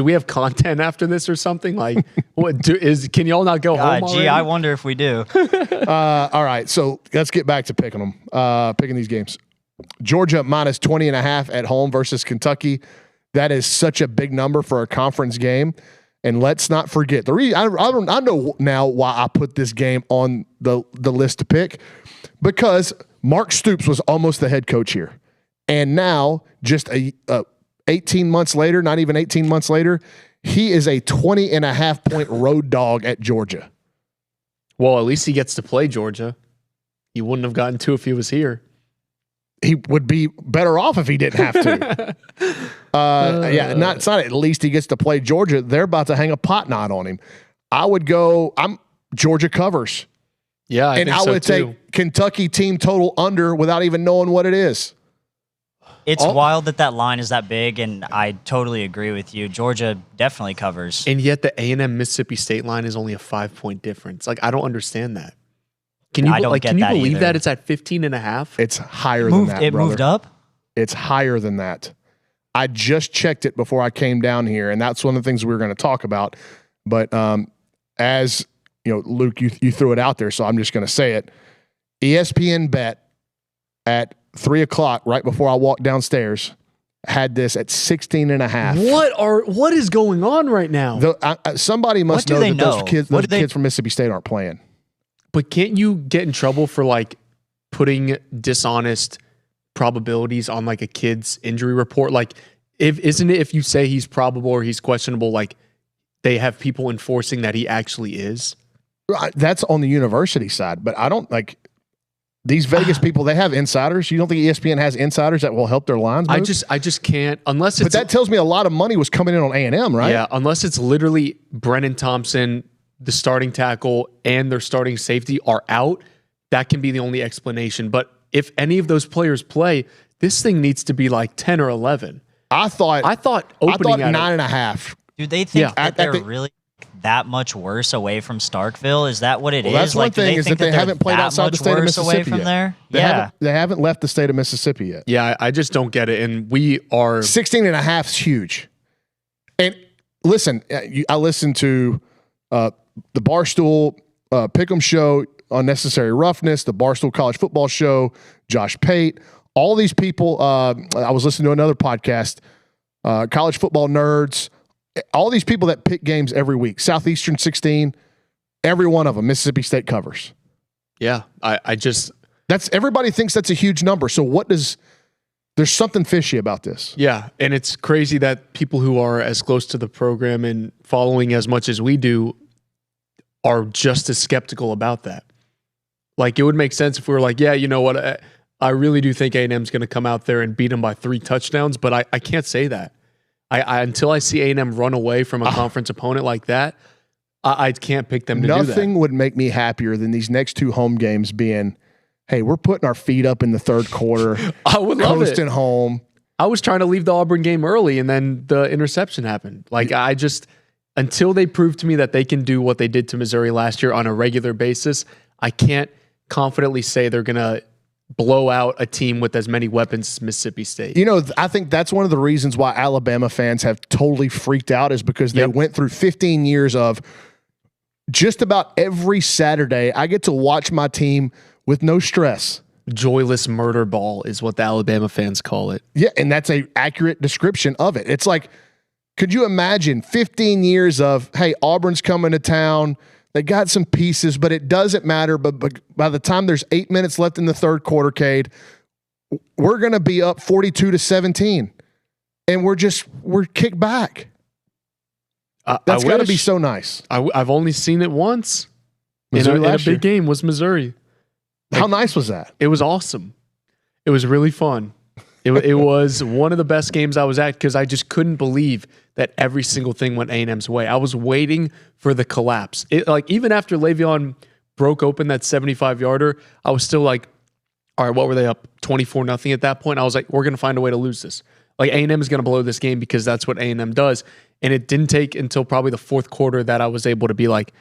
we have content after this or something? Like, can y'all not go home already? Gee, I wonder if we do. All right. So let's get back to picking them, picking these games. Georgia minus 20.5 at home versus Kentucky. That is such a big number for a conference game. And let's not forget the reason. I know now why I put this game on the list to pick, because Mark Stoops was almost the head coach here, and now just 18 months later, not even 18 months later, he is a 20.5 point road dog at Georgia. Well, at least he gets to play Georgia. He wouldn't have gotten to if he was here. He would be better off if he didn't have to. It's not at least he gets to play Georgia. They're about to hang a pot knot on him. I would go, Georgia covers. Yeah, I would take Kentucky team total under without even knowing what it is. It's wild that line is that big, and I totally agree with you. Georgia definitely covers. And yet the A&M Mississippi State line is only a 5-point difference. Like, I don't understand that. Can you believe that it's at 15.5? It's higher than that, It brother. moved up? It's higher than that. I just checked it before I came down here, and that's one of the things we were going to talk about. But as you know, Luke, you threw it out there, so I'm just going to say it. ESPN Bet at 3:00, right before I walked downstairs, had this at 16.5. What is going on right now? Somebody must know that those kids from Mississippi State aren't playing. But can't you get in trouble for like putting dishonest probabilities on like a kid's injury report? Like, isn't it if you say he's probable or he's questionable, like they have people enforcing that he actually is? That's on the university side, but I don't like these Vegas people. They have insiders. You don't think ESPN has insiders that will help their lines move? I just can't unless it's. But that tells me a lot of money was coming in on A&M, right? Yeah, unless it's literally Brennan Thompson, the starting tackle, and their starting safety are out. That can be the only explanation. But if any of those players play, this thing needs to be like 10 or 11. I thought opening at 9.5. Do they think that they're really that much worse away from Starkville? Is that what it is? That's one thing, is that they haven't played outside the state of Mississippi from yet. There? They haven't left the state of Mississippi yet. Yeah, I just don't get it. And we are 16.5 is huge. And listen, I listened to the Barstool Pick'em show, Unnecessary Roughness, the Barstool College Football show, Josh Pate, all these people. I was listening to another podcast, College Football Nerds, all these people that pick games every week. Southeastern 16, every one of them, Mississippi State covers. Yeah, that's everybody thinks that's a huge number. So there's something fishy about this. Yeah, and it's crazy that people who are as close to the program and following as much as we do are just as skeptical about that. Like, it would make sense if we were like, yeah, you know what, I really do think A&M's going to come out there and beat them by 3 touchdowns, but I can't say that. Until I see A&M run away from a conference opponent like that, I can't pick them to do that. Nothing would make me happier than these next 2 home games being, hey, we're putting our feet up in the third quarter. I would love it. Coasting home. I was trying to leave the Auburn game early, and then the interception happened. Like, until they prove to me that they can do what they did to Missouri last year on a regular basis, I can't confidently say they're going to blow out a team with as many weapons as Mississippi State. You know, I think that's one of the reasons why Alabama fans have totally freaked out, is because they went through 15 years of just about every Saturday, I get to watch my team with no stress. Joyless murder ball is what the Alabama fans call it. Yeah, and that's an accurate description of it. It's like, could you imagine 15 years of, hey, Auburn's coming to town, they got some pieces, but it doesn't matter. But by the time there's 8 minutes left in the third quarter, Cade, we're going to be up 42-17, and we're kicked back. That's got to be so nice. I've only seen it once. In a big game was Missouri. How nice was that? It was awesome. It was really fun. It was one of the best games I was at, because I just couldn't believe that every single thing went A&M's way. I was waiting for the collapse. Even after Le'Veon broke open that 75-yarder, I was still like, all right, what were they up? 24-0 at that point? I was like, we're going to find a way to lose this. Like A&M is going to blow this game because that's what A&M does. And it didn't take until probably the fourth quarter that I was able to be like,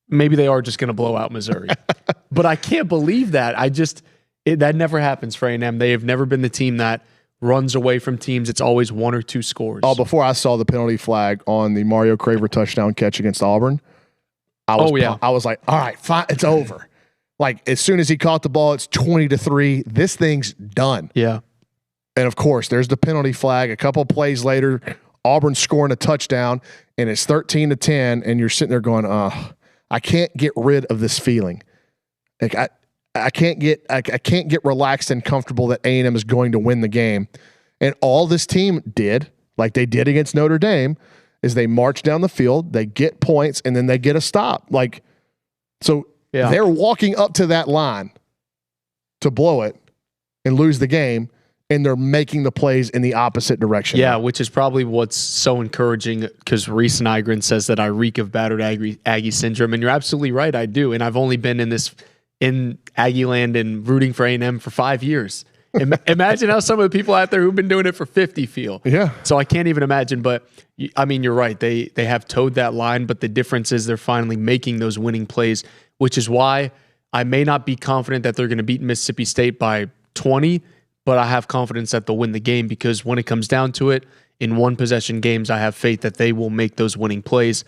maybe they are just going to blow out Missouri. But I can't believe that. That never happens for A&M. They have never been the team that runs away from teams. It's always one or two scores. Oh, before I saw the penalty flag on the Mario Craver touchdown catch against Auburn, I was like, all right, fine, it's over. Like, as soon as he caught the ball, it's 20-3. This thing's done. Yeah. And, of course, there's the penalty flag. A couple plays later, Auburn scoring a touchdown, and it's 13-10, and you're sitting there going, I can't get rid of this feeling. Like, I can't get relaxed and comfortable that A&M is going to win the game. And all this team did, like they did against Notre Dame, is they march down the field, they get points, and then they get a stop. Like, so they're walking up to that line to blow it and lose the game, and they're making the plays in the opposite direction. Yeah, which is probably what's so encouraging, because Reese Nygren says that I reek of battered Aggie syndrome, and you're absolutely right, I do. And I've only been in Aggie land and rooting for A&M for 5 years. Imagine how some of the people out there who've been doing it for 50 feel. Yeah. So I can't even imagine, but I mean, you're right. They have towed that line, but the difference is they're finally making those winning plays, which is why I may not be confident that they're going to beat Mississippi State by 20, but I have confidence that they'll win the game, because when it comes down to it, in one possession games, I have faith that they will make those winning plays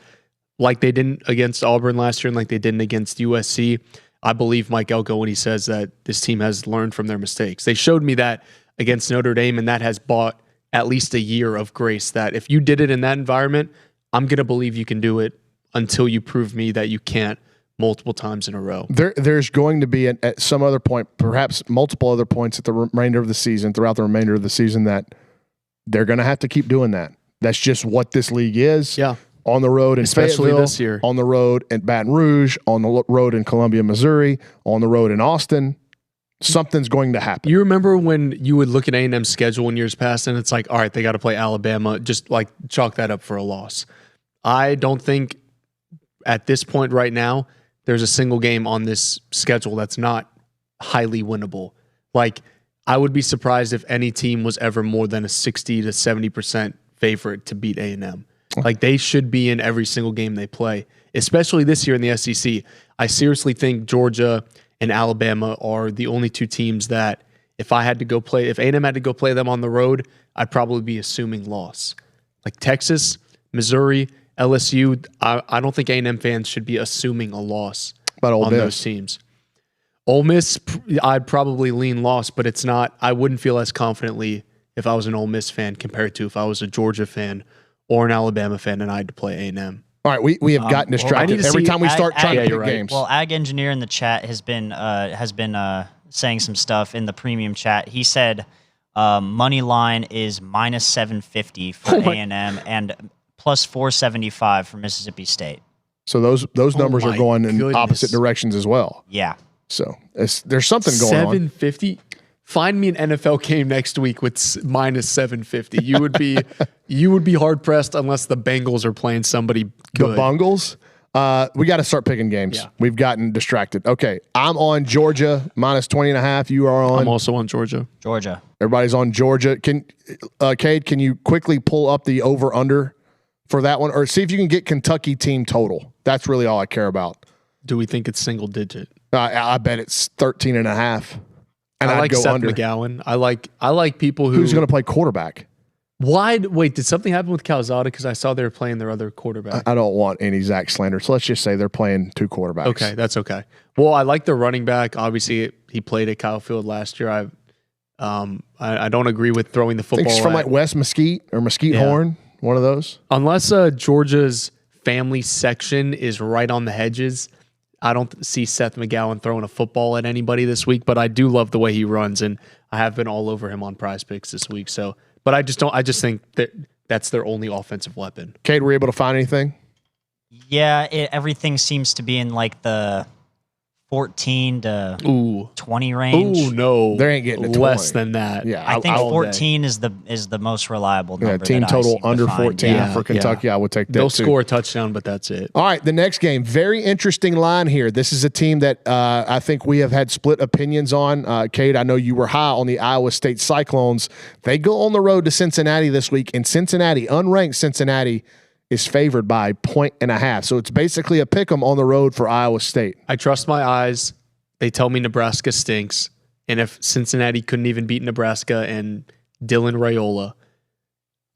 like they didn't against Auburn last year and like they didn't against USC. I believe Mike Elko when he says that this team has learned from their mistakes. They showed me that against Notre Dame, and that has bought at least a year of grace, that if you did it in that environment, I'm going to believe you can do it until you prove me that you can't multiple times in a row. There's going to be at some other point, perhaps multiple other points at the remainder of the season, throughout the remainder of the season, that they're going to have to keep doing that. That's just what this league is. Yeah. On the road in especially Fayetteville, this year. On the road at Baton Rouge, on the road in Columbia, Missouri, on the road in Austin. Something's going to happen. You remember when you would look at A&M's schedule in years past and it's like, all right, they got to play Alabama, just like chalk that up for a loss. I don't think at this point right now there's a single game on this schedule that's not highly winnable. Like, I would be surprised if any team was ever more than a 60 to 70% favorite to beat A&M. Like, they should be in every single game they play, especially this year in the SEC. I seriously think Georgia and Alabama are the only two teams that if A&M had to go play them on the road, I'd probably be assuming loss. Like Texas, Missouri, LSU, I don't think A&M fans should be assuming a loss on those teams. Ole Miss, I'd probably lean loss, but it's not. I wouldn't feel as confidently if I was an Ole Miss fan compared to if I was a Georgia fan or an Alabama fan and I had to play A&M. All right, we have gotten distracted every time we start trying to pick games. Well, Ag Engineer in the chat has been saying some stuff in the premium chat. He said money line is minus 750 for A&M and plus 475 for Mississippi State. So those numbers are going in opposite directions as well. Yeah. So there's something going on. 750. Find me an NFL game next week with minus 750. You would be hard pressed unless the Bengals are playing somebody good. The Bengals? We got to start picking games. Yeah. We've gotten distracted. Okay, I'm on Georgia minus 20.5. You are on. I'm also on Georgia. Georgia. Everybody's on Georgia. Cade, can you quickly pull up the over under for that one, or see if you can get Kentucky team total? That's really all I care about. Do we think it's single digit? I bet it's 13.5. And I like go Seth under. McGowan. I like people who's going to play quarterback. Wait, did something happen with Calzada? Because I saw they were playing their other quarterback. I don't want any Zach slander, so let's just say they're playing two quarterbacks. Okay, that's okay. Well, I like their running back. Obviously, he played at Kyle Field last year. I don't agree with throwing the football. I think it's from like West Mesquite or Mesquite Horn, one of those. Unless Georgia's family section is right on the hedges, I don't see Seth McGowan throwing a football at anybody this week, but I do love the way he runs, and I have been all over him on Prize Picks this week. So, but I just think that's their only offensive weapon. Cade, were you able to find anything? Yeah, everything seems to be in like the 14 to Ooh. 20 range. Ooh, no. They ain't getting to less 20. than that. Yeah, I think all day. 14 is the most reliable number. team that I total seem to under find. 14 Yeah, for Kentucky. yeah. I would take that They'll too. score a touchdown, but that's it. All right, the next game, very interesting line here. This is a team that I think we have had split opinions on. Cade, I know you were high on the Iowa State Cyclones. They go on the road to Cincinnati this week, and Cincinnati, unranked Cincinnati, is favored by 1.5. So it's basically a pick 'em on the road for Iowa State. I trust my eyes. They tell me Nebraska stinks. And if Cincinnati couldn't even beat Nebraska and Dylan Raiola,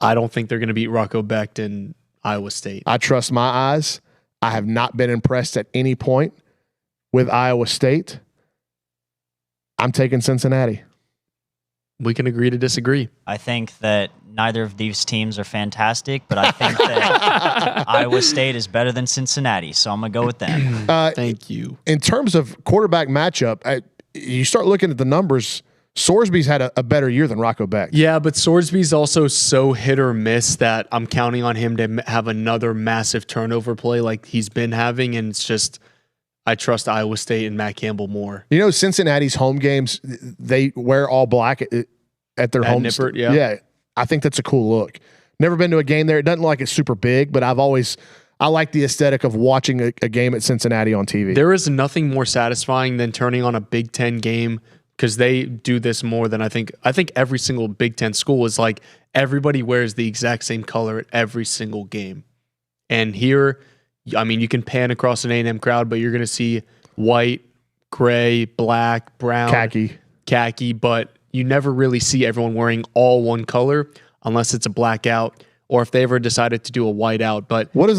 I don't think they're going to beat Rocco Becht and Iowa State. I trust my eyes. I have not been impressed at any point with Iowa State. I'm taking Cincinnati. We can agree to disagree. I think that neither of these teams are fantastic, but I think that Iowa State is better than Cincinnati, so I'm going to go with them. Thank you. In terms of quarterback matchup, you start looking at the numbers. Sorsby's had a better year than Rocco Becht. Yeah, but Sorsby's also so hit or miss that I'm counting on him to have another massive turnover play like he's been having, and it's just I trust Iowa State and Matt Campbell more. You know, Cincinnati's home games, they wear all black at their home. Nippert, yeah. I think that's a cool look. Never been to a game there. It doesn't look like it's super big, but I like the aesthetic of watching a game at Cincinnati on TV. There is nothing more satisfying than turning on a Big Ten game because they do this more than I think. I think every single Big Ten school is like everybody wears the exact same color at every single game. And here, I mean, you can pan across an A&M crowd, but you're going to see white, gray, black, brown, khaki, but you never really see everyone wearing all one color unless it's a blackout or if they ever decided to do a whiteout. But what are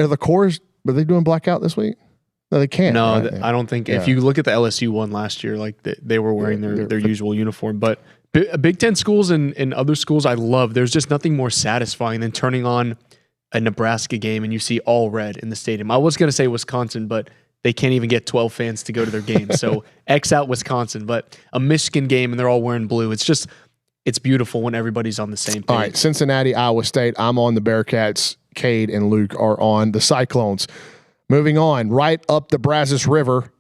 the cores? Are they doing blackout this week? No, they can't. No, right? I don't think. If you look at the LSU one last year, like they were wearing their usual uniform. But Big Ten schools and other schools I love. There's just nothing more satisfying than turning on a Nebraska game and you see all red in the stadium. I was going to say Wisconsin, but they can't even get 12 fans to go to their game. So X out Wisconsin, but a Michigan game and they're all wearing blue. It's beautiful when everybody's on the same page. All right, Cincinnati, Iowa State. I'm on the Bearcats. Cade and Luke are on the Cyclones. Moving on, right up the Brazos River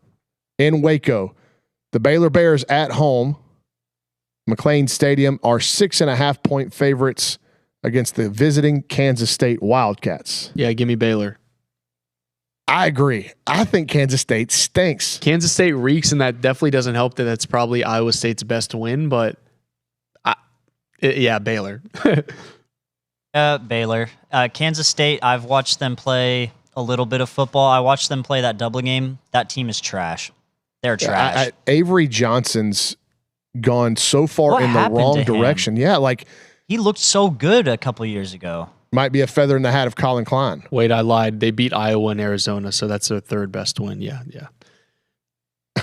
in Waco. The Baylor Bears at home. McLean Stadium are 6.5-point favorites against the visiting Kansas State Wildcats. Yeah, give me Baylor. I agree. I think Kansas State stinks. Kansas State reeks, and that definitely doesn't help that that's probably Iowa State's best win, but Baylor. Baylor. Kansas State, I've watched them play a little bit of football. I watched them play that double game. That team is trash. They're trash. Avery Johnson's gone so far in the wrong direction. Yeah, like he looked so good a couple years ago. Might be a feather in the hat of Colin Klein. Wait, I lied. They beat Iowa and Arizona, so that's their third best win. Yeah.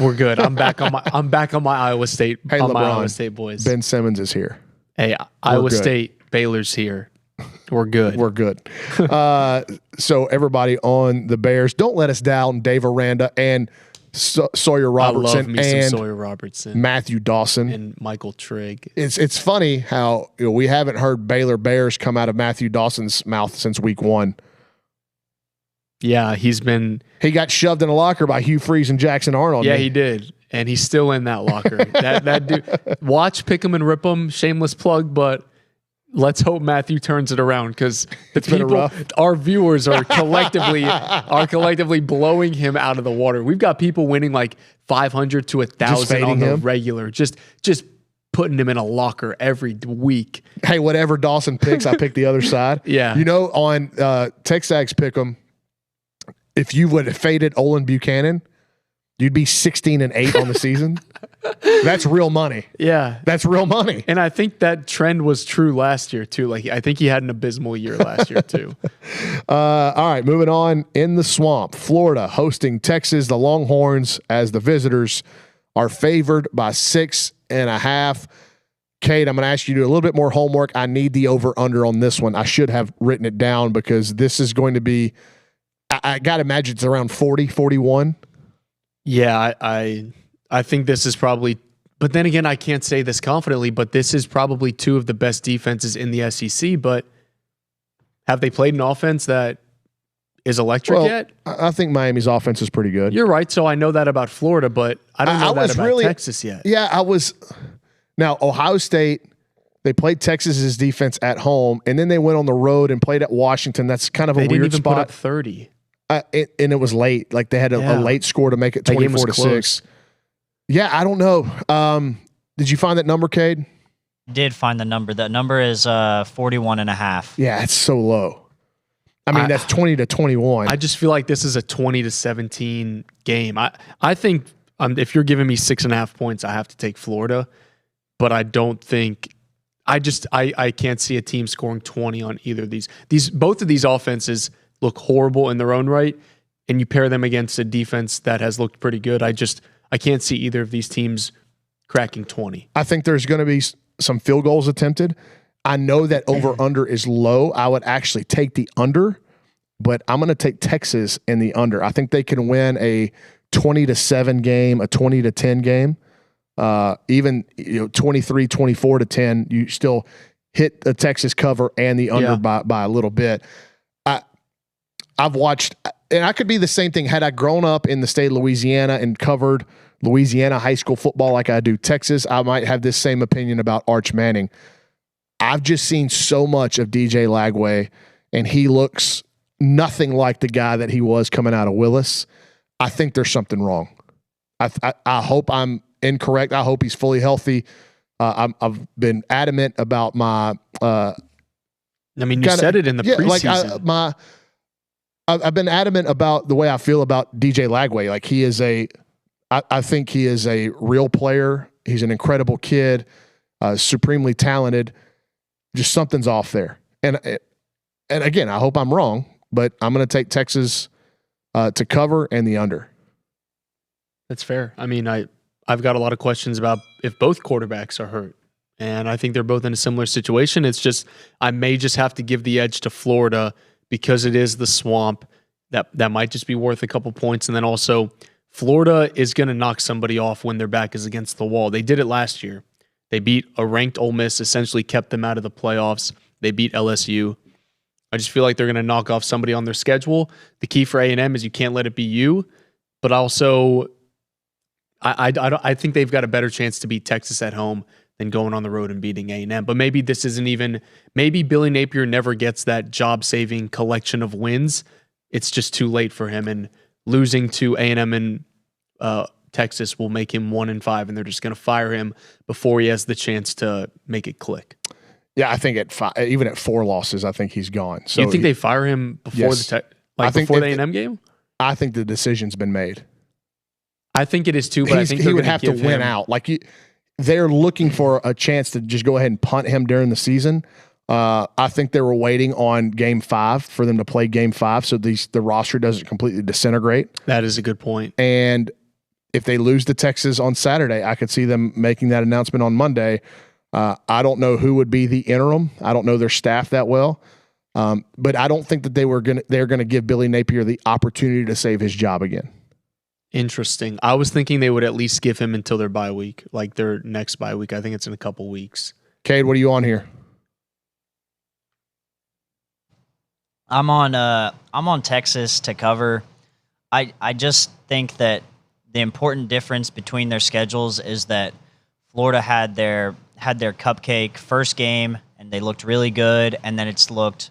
We're good. I'm back on my Iowa State. Hey, on LeBron, my Iowa State boys. Ben Simmons is here. Hey, Iowa State, Baylor's here. We're good. We're good. So everybody on the Bears, don't let us down. Dave Aranda and Sawyer Robertson. I love me and some Sawyer Robertson. Matthew Dawson. And Michael Trigg. It's funny how we haven't heard Baylor Bears come out of Matthew Dawson's mouth since week 1. Yeah, he got shoved in a locker by Hugh Freeze and Jackson Arnold. Yeah, he did. And he's still in that locker. that dude, watch Pick 'em and Rip 'em, shameless plug, but let's hope Matthew turns it around because our viewers are collectively blowing him out of the water. We've got people winning like 500 to 1,000 on the regular, just putting him in a locker every week. Hey, whatever Dawson picks, I pick the other side. Yeah. On TexAgs Pick'em, if you would have faded Olin Buchanan, you'd be 16-8 on the season. That's real money. Yeah. That's real money. And I think that trend was true last year too. Like I think he had an abysmal year last year too. All right, moving on. In the Swamp, Florida hosting Texas. The Longhorns, as the visitors, are favored by 6.5. Cade, I'm going to ask you to do a little bit more homework. I need the over-under on this one. I should have written it down because this is going to be, I got to imagine it's around 40, 41. Yeah, I think this is probably, but then again, I can't say this confidently, but this is probably two of the best defenses in the SEC. But have they played an offense that is electric yet. I think Miami's offense is pretty good. You're right. So I know that about Florida, but I don't know that about Texas yet. Yeah, Now, Ohio State, they played Texas's defense at home, and then they went on the road and played at Washington. That's kind of a weird spot. They didn't even put up 30. And it was late. Like they had a late score to make it 24-6. Yeah, I don't know. Did you find that number, Cade? Did find the number. That number is 41.5. Yeah, it's so low. I mean, that's 20-21. I just feel like this is a 20-17 game. I think if you're giving me 6.5 points, I have to take Florida. But I don't think I can't see a team scoring 20 on either of these. Both of these offenses look horrible in their own right, and you pair them against a defense that has looked pretty good. I can't see either of these teams cracking 20. I think there's going to be some field goals attempted. I know that over-under is low. I would actually take the under, but I'm going to take Texas in the under. I think they can win a 20-7 game, a 20-10 game, even 23-24-10. You still hit the Texas cover and the under by a little bit. I've watched, and I could be the same thing. Had I grown up in the state of Louisiana and covered Louisiana high school football like I do Texas, I might have this same opinion about Arch Manning. I've just seen so much of DJ Lagway, and he looks nothing like the guy that he was coming out of Willis. I think there's something wrong. I hope I'm incorrect. I hope he's fully healthy. I've been adamant about my. You said it in the preseason. I've been adamant about the way I feel about DJ Lagway. Like he is I think he is a real player. He's an incredible kid, supremely talented. Just something's off there. And again, I hope I'm wrong, but I'm going to take Texas to cover and the under. That's fair. I mean, I've got a lot of questions about if both quarterbacks are hurt. And I think they're both in a similar situation. It's just I may just have to give the edge to Florida because it is the swamp. That might just be worth a couple points. And then also Florida is going to knock somebody off when their back is against the wall. They did it last year. They beat a ranked Ole Miss, essentially kept them out of the playoffs. They beat LSU. I just feel like they're going to knock off somebody on their schedule. The key for A&M is you can't let it be you, but also I think they've got a better chance to beat Texas at home than going on the road and beating A&M. But maybe this isn't even – maybe Billy Napier never gets that job-saving collection of wins. It's just too late for him, and losing to A&M and Texas will make him 1-5, and they're just going to fire him before he has the chance to make it click. Yeah, I think even at 4 losses, I think he's gone. So you think they fire him before before the A&M game? I think the decision's been made. I think it is too, but I think he would have to win out. They're looking for a chance to just go ahead and punt him during the season. I think they were waiting on Game 5 for them to play Game 5, so the roster doesn't completely disintegrate. That is a good point. And if they lose to Texas on Saturday, I could see them making that announcement on Monday. I don't know who would be the interim. I don't know their staff that well, but I don't think that they're going to give Billy Napier the opportunity to save his job again. Interesting. I was thinking they would at least give him until their bye week, like their next bye week. I think it's in a couple weeks. Cade, what are you on here? I'm on Texas to cover. I just think that the important difference between their schedules is that Florida had their cupcake first game and they looked really good, and then it's looked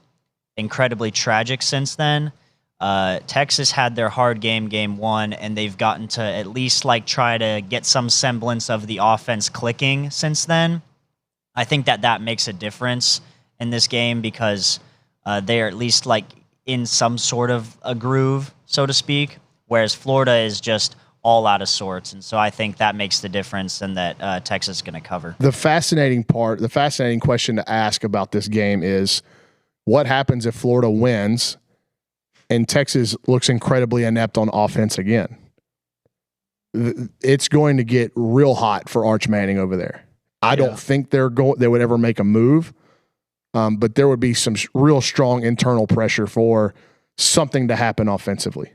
incredibly tragic since then. Texas had their hard game 1, and they've gotten to at least try to get some semblance of the offense clicking since then. I think that makes a difference in this game because they're at least in some sort of a groove, so to speak, whereas Florida is just all out of sorts. And so I think that makes the difference and that Texas is going to cover. The fascinating question to ask about this game is what happens if Florida wins and Texas looks incredibly inept on offense again? It's going to get real hot for Arch Manning over there. I don't think they would ever make a move, but there would be some real strong internal pressure for something to happen offensively.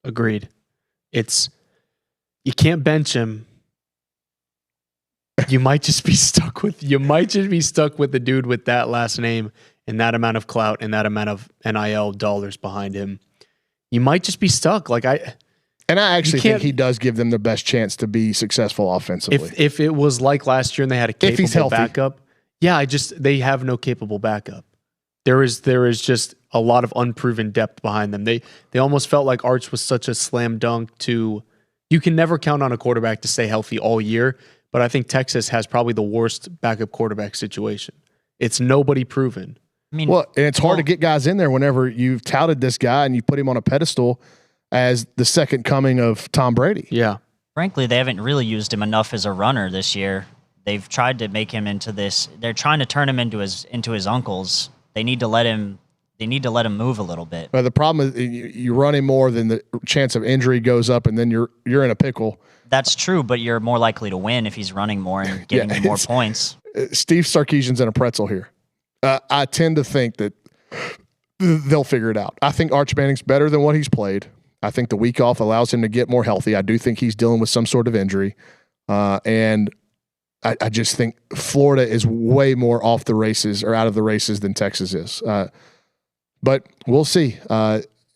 Agreed. You can't bench him. You might just be stuck with the dude with that last name and that amount of clout and that amount of NIL dollars behind him. you might just be stuck. Like And I actually think he does give them the best chance to be successful offensively. If it was like last year and they had a capable backup, they have no capable backup. There is just a lot of unproven depth behind them. They almost felt like Arch was such a slam dunk to. You can never count on a quarterback to stay healthy all year, but I think Texas has probably the worst backup quarterback situation. It's nobody proven. I mean, and it's hard to get guys in there whenever you've touted this guy and you put him on a pedestal as the second coming of Tom Brady. Yeah. Frankly, they haven't really used him enough as a runner this year. They've tried to make him into this. They're trying to turn him into his uncles. They need to let him move a little bit. But the problem is you run him more, than the chance of injury goes up, and then you're in a pickle. That's true, but you're more likely to win if he's running more and getting you more points. Steve Sarkisian's in a pretzel here. I tend to think that they'll figure it out. I think Arch Manning's better than what he's played. I think the week off allows him to get more healthy. I do think he's dealing with some sort of injury. And I just think Florida is way more off the races or out of the races than Texas is. But we'll see.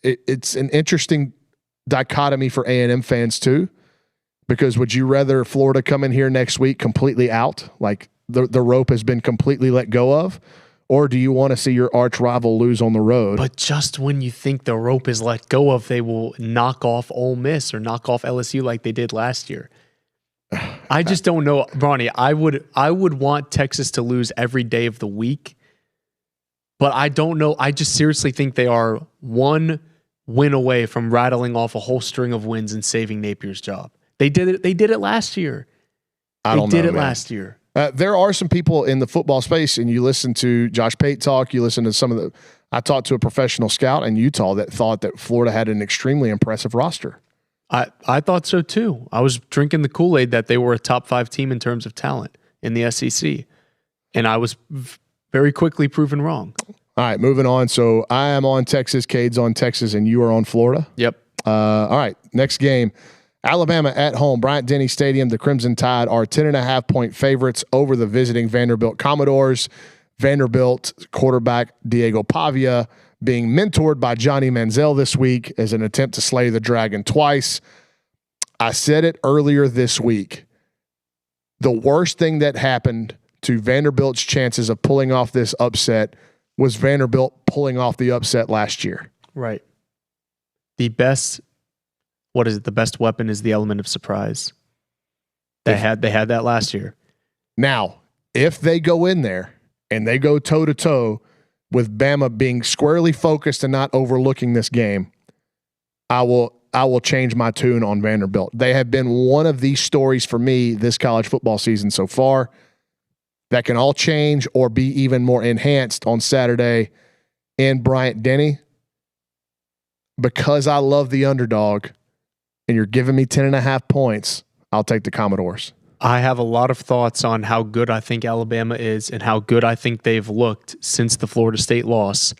It's an interesting dichotomy for A&M fans too, because would you rather Florida come in here next week completely out, like the rope has been completely let go of, or do you want to see your arch rival lose on the road? But just when you think the rope is let go of, they will knock off Ole Miss or knock off LSU like they did last year. I just don't know, Brauny. I would want Texas to lose every day of the week, but I don't know. I just seriously think they are one win away from rattling off a whole string of wins and saving Napier's job. They did it. They did it last year. Last year. There are some people in the football space, and you listen to Josh Pate talk. You listen to some of the. I talked to a professional scout in Utah that thought that Florida had an extremely impressive roster. I thought so too. I was drinking the Kool-Aid that they were a top 5 team in terms of talent in the SEC, and I was very quickly proven wrong. All right, moving on. So I am on Texas, Cade's on Texas, and you are on Florida. Yep. All right, next game. Alabama at home, Bryant-Denny Stadium. The Crimson Tide are 10.5-point favorites over the visiting Vanderbilt Commodores. Vanderbilt quarterback Diego Pavia being mentored by Johnny Manziel this week as an attempt to slay the dragon twice. I said it earlier this week. The worst thing that happened to Vanderbilt's chances of pulling off this upset was Vanderbilt pulling off the upset last year. Right. The best weapon is the element of surprise. They had that last year. Now, if they go in there and they go toe-to-toe with Bama being squarely focused and not overlooking this game, I will change my tune on Vanderbilt. They have been one of these stories for me this college football season so far that can all change or be even more enhanced on Saturday in Bryant-Denny. Because I love the underdog and you're giving me 10.5 points, I'll take the Commodores. I have a lot of thoughts on how good I think Alabama is and how good I think they've looked since the Florida State loss.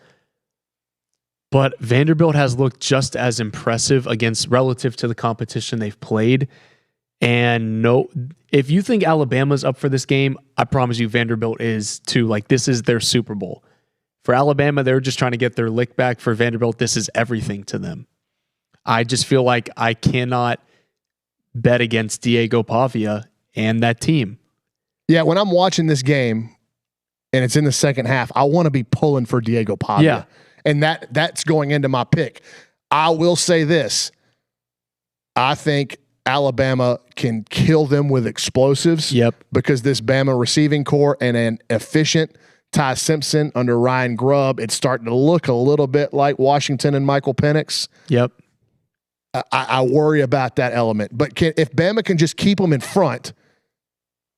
But Vanderbilt has looked just as impressive relative to the competition they've played. And if you think Alabama's up for this game, I promise you Vanderbilt is too. Like, this is their Super Bowl. For Alabama, they're just trying to get their lick back. For Vanderbilt, this is everything to them. I just feel like I cannot bet against Diego Pavia and that team. Yeah, when I'm watching this game and it's in the second half, I want to be pulling for Diego Pavia. Yeah. And that's going into my pick. I will say this. I think Alabama can kill them with explosives. Yep. Because this Bama receiving core and an efficient Ty Simpson under Ryan Grubb, it's starting to look a little bit like Washington and Michael Penix. Yep. I worry about that element. But if Bama can just keep them in front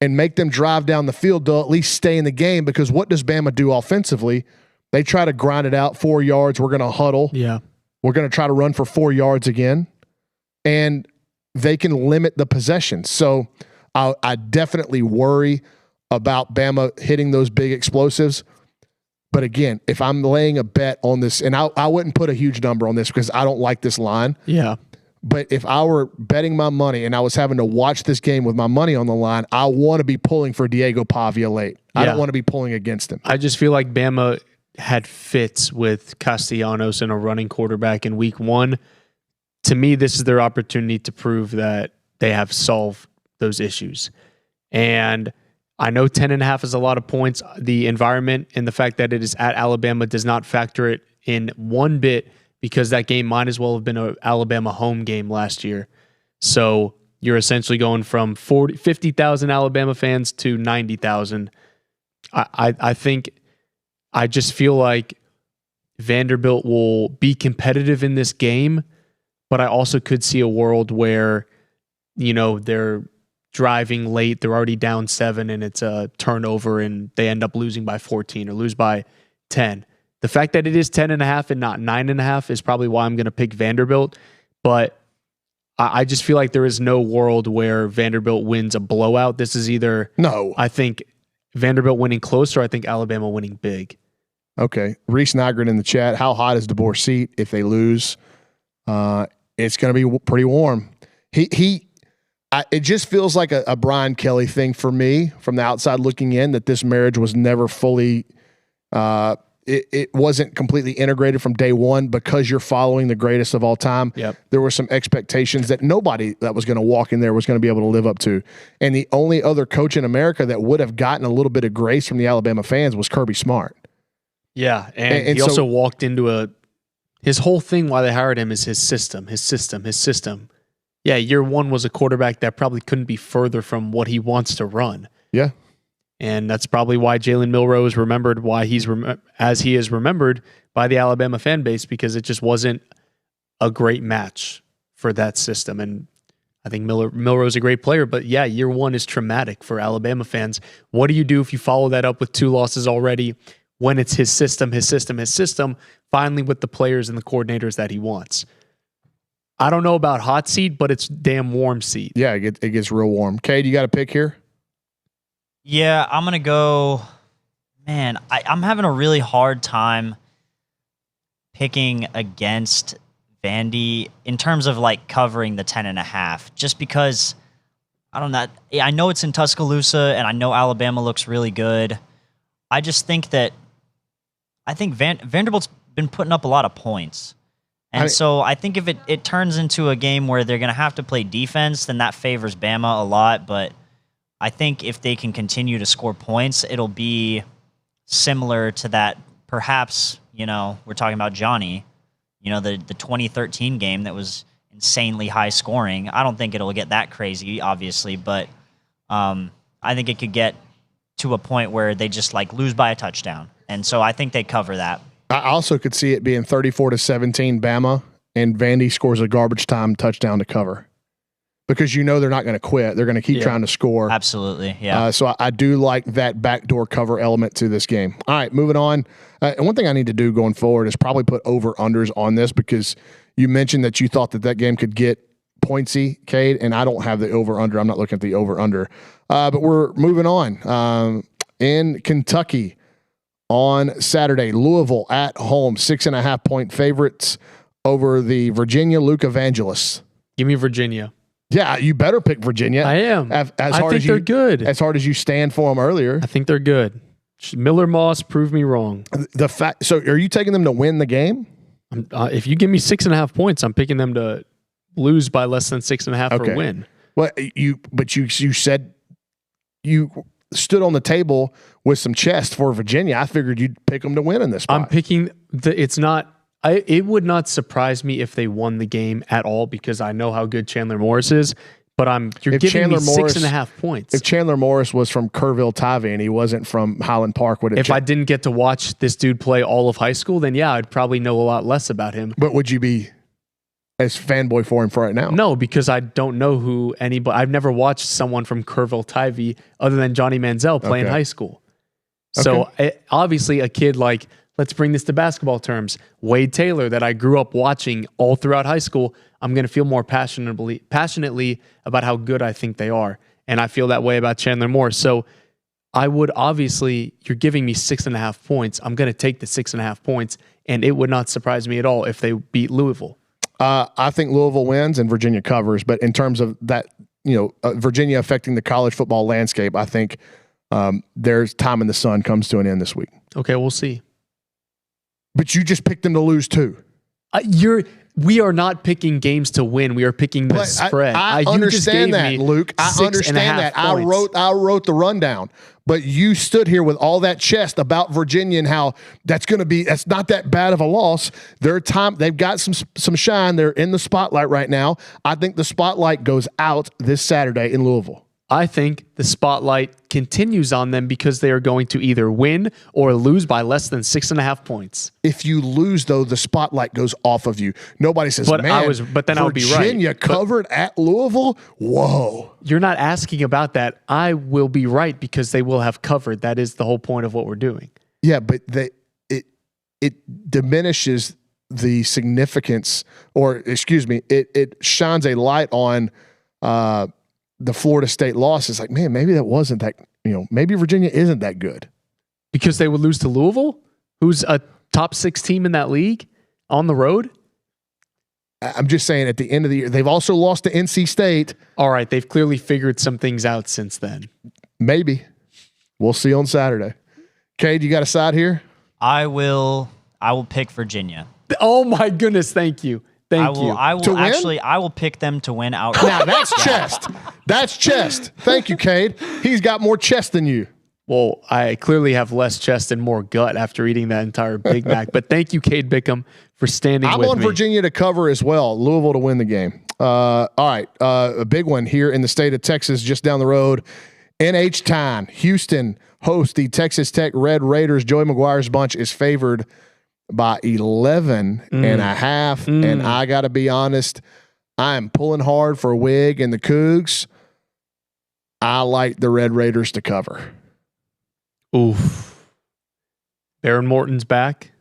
and make them drive down the field, they'll at least stay in the game, because what does Bama do offensively? They try to grind it out 4 yards. We're going to huddle. Yeah. We're going to try to run for 4 yards again. And they can limit the possession. So I definitely worry about Bama hitting those big explosives. But again, if I'm laying a bet on this, and I wouldn't put a huge number on this because I don't like this line. Yeah. But if I were betting my money and I was having to watch this game with my money on the line, I want to be pulling for Diego Pavia late. I don't want to be pulling against him. I just feel like Bama had fits with Castellanos and a running quarterback in week 1. To me, this is their opportunity to prove that they have solved those issues. And I know 10.5 is a lot of points. The environment and the fact that it is at Alabama does not factor it in one bit, because that game might as well have been an Alabama home game last year. So you're essentially going from 50,000 Alabama fans to 90,000. I just feel like Vanderbilt will be competitive in this game, but I also could see a world where, they're driving late, they're already down 7, and it's a turnover, and they end up losing by 14 or lose by 10. The fact that it is 10.5 and not 9.5 is probably why I'm going to pick Vanderbilt, but I just feel like there is no world where Vanderbilt wins a blowout. This is either, I think Vanderbilt winning close, or I think Alabama winning big. Okay. Reese Nygren in the chat. How hot is DeBoer's seat if they lose? It's going to be pretty warm. It just feels like a Brian Kelly thing for me from the outside looking in, that this marriage was never fully it wasn't completely integrated from day one, because you're following the greatest of all time. Yep. There were some expectations that nobody that was going to walk in there was going to be able to live up to. And the only other coach in America that would have gotten a little bit of grace from the Alabama fans was Kirby Smart. Yeah, and he also walked into his whole thing why they hired him is his system. Yeah, year 1 was a quarterback that probably couldn't be further from what he wants to run. Yeah. And that's probably why Jalen Milroe is remembered, why he's as he is remembered by the Alabama fan base, because it just wasn't a great match for that system. And I think Milroe's a great player, but yeah, year 1 is traumatic for Alabama fans. What do you do if you follow that up with 2 losses already, when it's his system, finally with the players and the coordinators that he wants? I don't know about hot seat, but it's damn warm seat. Yeah, it gets real warm. Cade, you got a pick here? Yeah, I'm going to go, man, I'm having a really hard time picking against Vandy in terms of like covering the 10.5, just because, I don't know. I know it's in Tuscaloosa, and I know Alabama looks really good. I just think that, Vanderbilt's been putting up a lot of points. And so I think if it turns into a game where they're going to have to play defense, then that favors Bama a lot. But I think if they can continue to score points, it'll be similar to that. Perhaps, we're talking about Johnny, the 2013 game that was insanely high scoring. I don't think it'll get that crazy, obviously, but I think it could get to a point where they just lose by a touchdown. And so I think they cover that. I also could see it being 34-17 Bama, and Vandy scores a garbage time touchdown to cover, because they're not going to quit. They're going to keep trying to score. Absolutely, yeah. So I do like that backdoor cover element to this game. All right, moving on. And one thing I need to do going forward is probably put over-unders on this, because you mentioned that you thought that game could get pointsy, Cade, and I don't have the over-under. I'm not looking at the over-under. But we're moving on. In Kentucky, on Saturday, Louisville at home, 6.5 point favorites over the Virginia Luke Evangelist. Give me Virginia. Yeah, you better pick Virginia. I am. I think they're good. As hard as you stand for them earlier. I think they're good. Miller Moss proved me wrong. So are you taking them to win the game? If you give me 6.5 points, I'm picking them to lose by less than 6.5 for a win. Well, you said you stood on the table with some chest for Virginia. I figured you'd pick them to win in this spot. I'm picking it would not surprise me if they won the game at all, because I know how good Chandler Morris is, but you're giving me 6.5 points. If Chandler Morris was from Kerrville Tavy and he wasn't from Highland Park, if I didn't get to watch this dude play all of high school, then yeah, I'd probably know a lot less about him. But would you be as fanboy for him for right now? No, because I don't know who anybody. I've never watched someone from Kerrville Tavy other than Johnny Manziel play in high school. So obviously a kid like, let's bring this to basketball terms, Wade Taylor, that I grew up watching all throughout high school, I'm going to feel more passionately about how good I think they are. And I feel that way about Chandler Morris. So I would obviously, you're giving me 6.5 points. I'm going to take the 6.5 points, and it would not surprise me at all if they beat Louisville. I think Louisville wins and Virginia covers, but in terms of that, Virginia affecting the college football landscape, I think there's time in the sun comes to an end this week. Okay, we'll see. But you just picked them to lose too. We are not picking games to win. We are picking the spread. I understand that, Luke. I understand that. I wrote the rundown. But you stood here with all that chest about Virginia and how that's not that bad of a loss. They've got some shine. They're in the spotlight right now. I think the spotlight goes out this Saturday in Louisville. I think the spotlight continues on them because they are going to either win or lose by less than 6.5 points. If you lose, though, the spotlight goes off of you. Nobody says, but man, I would be right. Virginia covered at Louisville? Whoa. You're not asking about that. I will be right because they will have covered. That is the whole point of what we're doing. Yeah, but it diminishes the significance, it shines a light on the Florida State loss. Is like, man, maybe that wasn't that, maybe Virginia isn't that good. Because they would lose to Louisville, who's a top 6 team in that league on the road? I'm just saying at the end of the year, they've also lost to NC State. All right, they've clearly figured some things out since then. Maybe. We'll see on Saturday. Cade, you got a side here? I will pick Virginia. Oh my goodness, thank you. I will pick them to win outright. Now that's chest. That's chest. Thank you, Cade. He's got more chest than you. Well, I clearly have less chest and more gut after eating that entire Big Mac. But thank you, Cade Bickham, for standing with me. I'm on Virginia to cover as well. Louisville to win the game. All right. A big one here in the state of Texas, just down the road. NH time. Houston hosts the Texas Tech Red Raiders. Joey McGuire's bunch is favored by 11 and a half. And I got to be honest, I am pulling hard for Wig and the Cougs. I like the Red Raiders to cover. Oof. Baron Morton's back.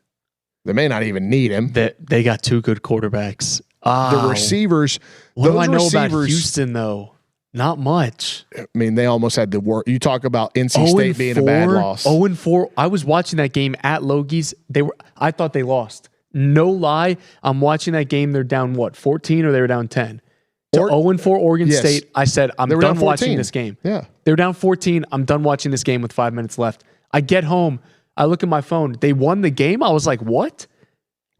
They may not even need him. They got 2 good quarterbacks. The receivers. What do I know about Houston, though? Not much. I mean, they almost had the work. You talk about NC State being a bad loss. 0-4. I was watching that game at Logie's. I thought they lost. No lie. I'm watching that game. They're down, 14 or they were down 10? To 0-4 Oregon State. I said, I'm done watching this game. Yeah. They're down 14. I'm done watching this game with 5 minutes left. I get home. I look at my phone. They won the game. I was like, what?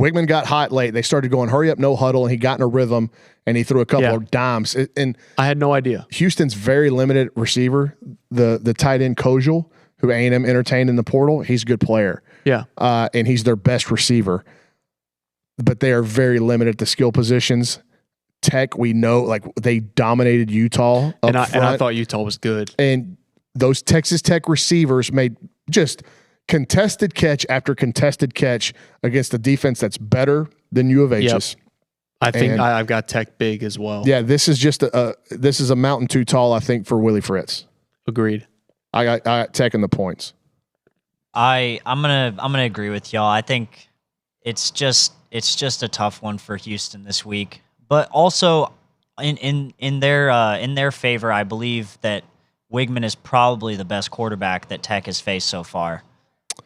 Wigman got hot late. They started going, hurry up, no huddle, and he got in a rhythm, and he threw a couple of dimes. And I had no idea. Houston's very limited receiver, the tight end Kojal, who A&M entertained in the portal, he's a good player. Yeah. And he's their best receiver. But they are very limited at the skill positions. Tech, we know, like they dominated Utah and I thought Utah was good. And those Texas Tech receivers made just contested catch after contested catch against a defense that's better than U of H's. Yep. I think I've got Tech big as well. Yeah, this is just a mountain too tall, I think, for Willie Fritz. Agreed. I got Tech in the points. I'm gonna agree with y'all. I think it's just a tough one for Houston this week. But also in their favor, I believe that Wigman is probably the best quarterback that Tech has faced so far.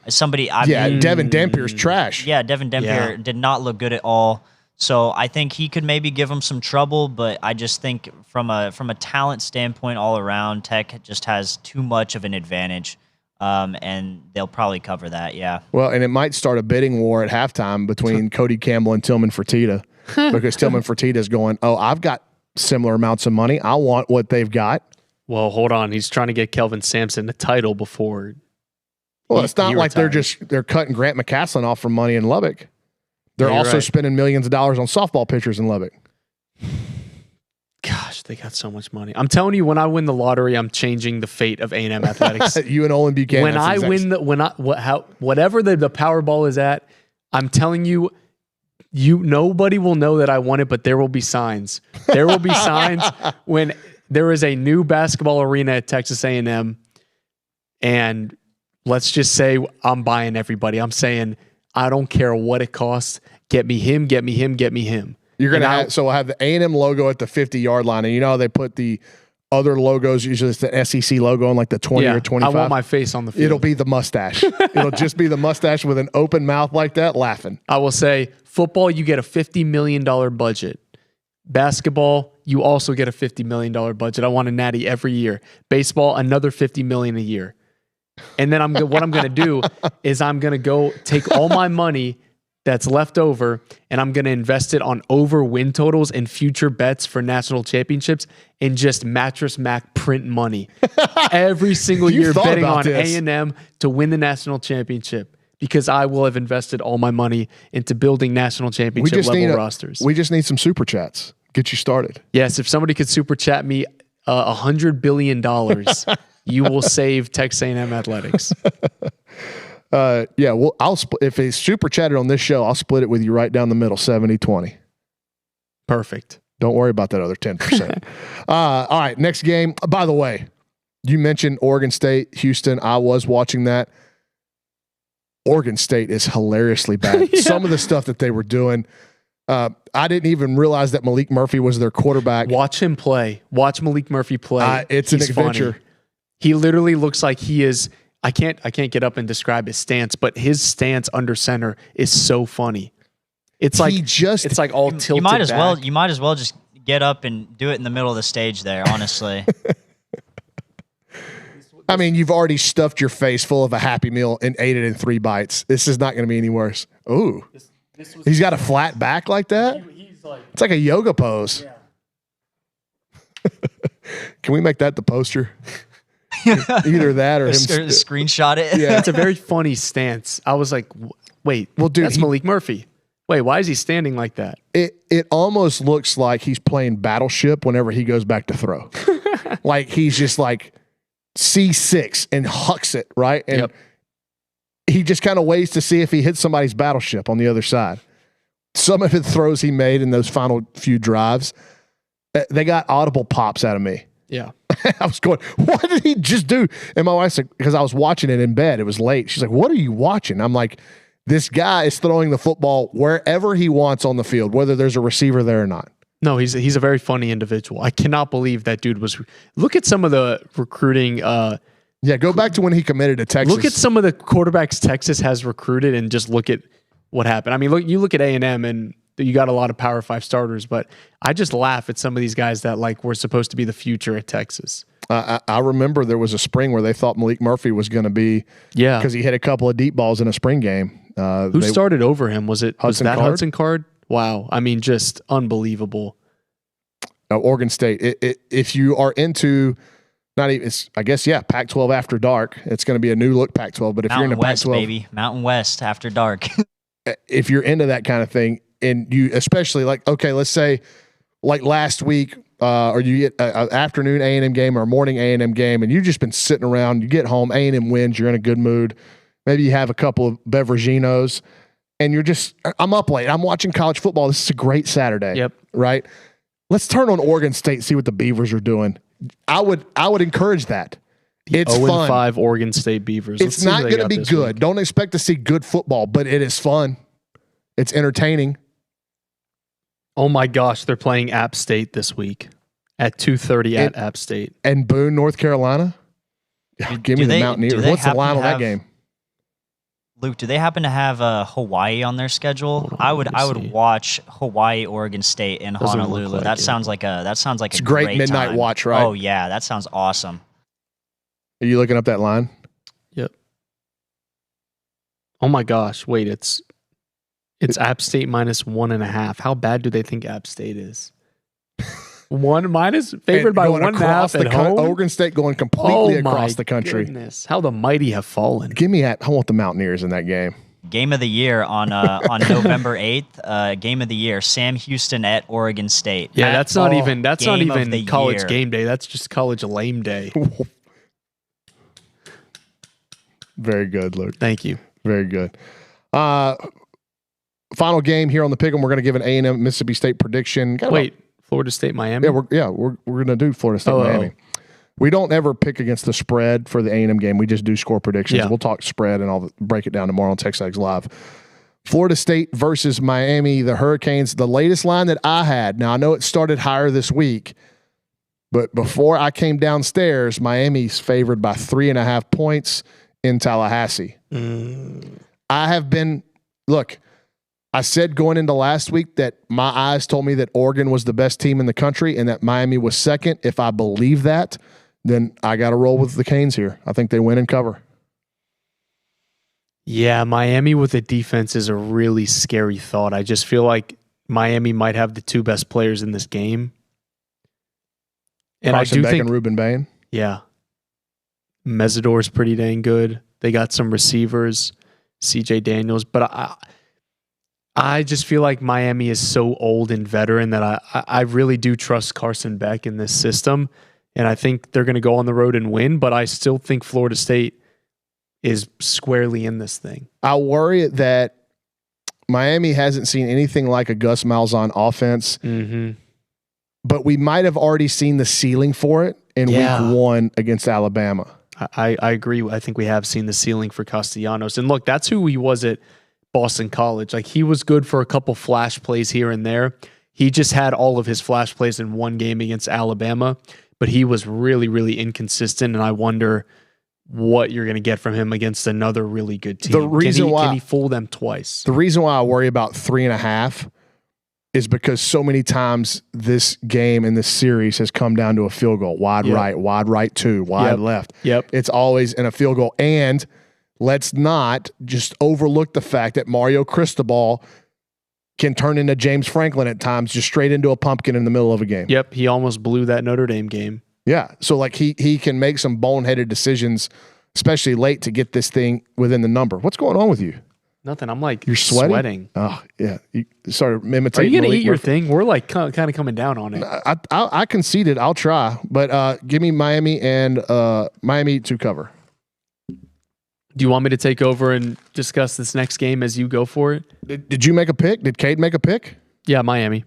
Devin Dampier's trash. Yeah, Devin Dampier did not look good at all. So I think he could maybe give him some trouble, but I just think from a talent standpoint all around, Tech just has too much of an advantage, and they'll probably cover that. Yeah. Well, and it might start a bidding war at halftime between Cody Campbell and Tillman Fertitta, because Tillman Fertitta is going, oh, I've got similar amounts of money. I want what they've got. Well, hold on. He's trying to get Kelvin Sampson the title before. Well, it's not like they're cutting Grant McCaslin off for money in Lubbock. They're also spending millions of dollars on softball pitchers in Lubbock. Gosh, they got so much money. I'm telling you, when I win the lottery, I'm changing the fate of A&M athletics. You and Olin Buchanan. When I win whatever the Powerball is at, I'm telling you, nobody will know that I won it, but there will be signs. There will be signs when there is a new basketball arena at Texas A&M, and let's just say I'm buying everybody. I'm saying I don't care what it costs. Get me him. Get me him. Get me him. You're gonna we'll have the A&M logo at the 50-yard line, and you know how they put the other logos. Usually it's the SEC logo on like the 20 or 25. I want my face on the field. It'll be the mustache. It'll just be the mustache with an open mouth like that, laughing. I will say, football, you get a $50 million budget. Basketball, you also get a $50 million budget. I want a natty every year. Baseball, another $50 million a year. And then what I'm going to do is I'm going to go take all my money that's left over, and I'm going to invest it on over win totals and future bets for national championships and just Mattress Mac print money every single year betting on A&M to win the national championship, because I will have invested all my money into building national championship level rosters. We just need some super chats. Get you started. Yes, if somebody could super chat me $100 billion, you will save Texas A&M athletics. Yeah, well, if it's super chatted on this show, I'll split it with you right down the middle, 70-20. Perfect. Don't worry about that other 10%. All right, next game. By the way, you mentioned Oregon State, Houston. I was watching that. Oregon State is hilariously bad. Yeah. Some of the stuff that they were doing, I didn't even realize that Malik Murphy was their quarterback. Watch him play. Watch Malik Murphy play. It's an adventure. Funny. He literally looks like he is. I can't get up and describe his stance, but his stance under center is so funny. It's like it's like all tilted. You might as back. well just get up and do it in the middle of the stage there, honestly. I mean, you've already stuffed your face full of a Happy Meal and ate it in 3 bites. This is not going to be any worse. Ooh. He's got a flat back like that? It's like a yoga pose. Yeah. Can we make that the poster? Either that or him. Screenshot it. Yeah, it's a very funny stance. I was like, wait, well, dude, that's Malik Murphy. Wait, why is he standing like that? It almost looks like he's playing Battleship whenever he goes back to throw. Like he's just like C6 and hucks it, right? And he just kind of waits to see if he hits somebody's Battleship on the other side. Some of the throws he made in those final few drives, they got audible pops out of me. Yeah. I was going, what did he just do? And my wife said, because I was watching it in bed, it was late. She's like, what are you watching? I'm like, this guy is throwing the football wherever he wants on the field, whether there's a receiver there or not. No, he's a very funny individual. I cannot believe that dude was. Look at some of the recruiting. Yeah, go back to when he committed to Texas. Look at some of the quarterbacks Texas has recruited and just look at what happened. I mean, look at A&M and you got a lot of Power 5 starters, but I just laugh at some of these guys that like were supposed to be the future at Texas. I remember there was a spring where they thought Malik Murphy was going to be, because he hit a couple of deep balls in a spring game. Who started over him? Was that Hudson Card? Wow, I mean, just unbelievable. Oregon State. If you are into, not even, I guess, Pac-12 after dark. It's going to be a new look Pac-12. But if you're into West, Pac-12, baby, Mountain West after dark. If you're into that kind of thing, and you especially like, okay, let's say like last week, or you get an afternoon A&M game or a morning A&M game, and you've just been sitting around. You get home, A&M wins. You're in a good mood. Maybe you have a couple of beveraginos, and you're just, I'm up late. I'm watching college football. This is a great Saturday. Yep. Right. Let's turn on Oregon State, see what the Beavers are doing. I would encourage that. It's 0-5 Oregon State Beavers. It's not going to be good. Don't expect to see good football, but it is fun. It's entertaining. Oh my gosh, they're playing App State this week at 2:30 at App State. And Boone, North Carolina? Give me the Mountaineers. What's the line on that game? Luke, do they happen to have Hawaii on their schedule? I would watch Hawaii, Oregon State, and Honolulu. That sounds like a great midnight time. Watch, right? Oh yeah, that sounds awesome. Are you looking up that line? Yep. Oh my gosh, wait, it's App State -1.5. How bad do they think App State is? Favored by 1.5 at home. Oregon State going completely across the country. Goodness. How the mighty have fallen. I want the Mountaineers in that game. Game of the year on November 8th. Game of the year. Sam Houston at Oregon State. Yeah, that's not even college game day. That's just college lame day. Very good, Luke. Thank you. Very good. Final game here on the Pick'em. We're going to give an A&M Mississippi State prediction. Florida State, Miami? Yeah, we're going to do Florida State, Miami. We don't ever pick against the spread for the A&M game. We just do score predictions. Yeah. We'll talk spread and I'll break it down tomorrow on TexAgs Live. Florida State versus Miami, the Hurricanes. The latest line that I had, now I know it started higher this week, but before I came downstairs, Miami's favored by 3.5 points in Tallahassee. I said going into last week that my eyes told me that Oregon was the best team in the country and that Miami was second. If I believe that, then I got to roll with the Canes here. I think they win and cover. Yeah, Miami with a defense is a really scary thought. I just feel like Miami might have the two best players in this game. And Carson I do Beck think, and Ruben Bain. yeah, Mesidor's pretty dang good. They got some receivers, CJ Daniels, but I just feel like Miami is so old and veteran that I really do trust Carson Beck in this system. And I think they're going to go on the road and win, but I still think Florida State is squarely in this thing. I worry that Miami hasn't seen anything like a Gus Malzahn offense, but we might have already seen the ceiling for it in week 1 against Alabama. I agree. I think we have seen the ceiling for Castellanos. And look, that's who he was at Boston College. Like, he was good for a couple flash plays here and there. He just had all of his flash plays in one game against Alabama, but he was really, really inconsistent. And I wonder what you're going to get from him against another really good team. The reason can he fool them twice? The reason why I worry about 3.5 is because so many times this game and this series has come down to a field goal. Wide right 2, wide left. It's always in a field goal. And let's not just overlook the fact that Mario Cristobal can turn into James Franklin at times, just straight into a pumpkin in the middle of a game. Yep, he almost blew that Notre Dame game. Yeah, so like he can make some boneheaded decisions, especially late, to get this thing within the number. What's going on with you? Nothing. I'm like, you're sweating. Oh yeah, you started imitating. Are you gonna eat your thing? We're like kind of coming down on it. I conceded. I'll try, but give me Miami and Miami to cover. Do you want me to take over and discuss this next game as you go for it? Did you make a pick? Did Cade make a pick? Yeah, Miami.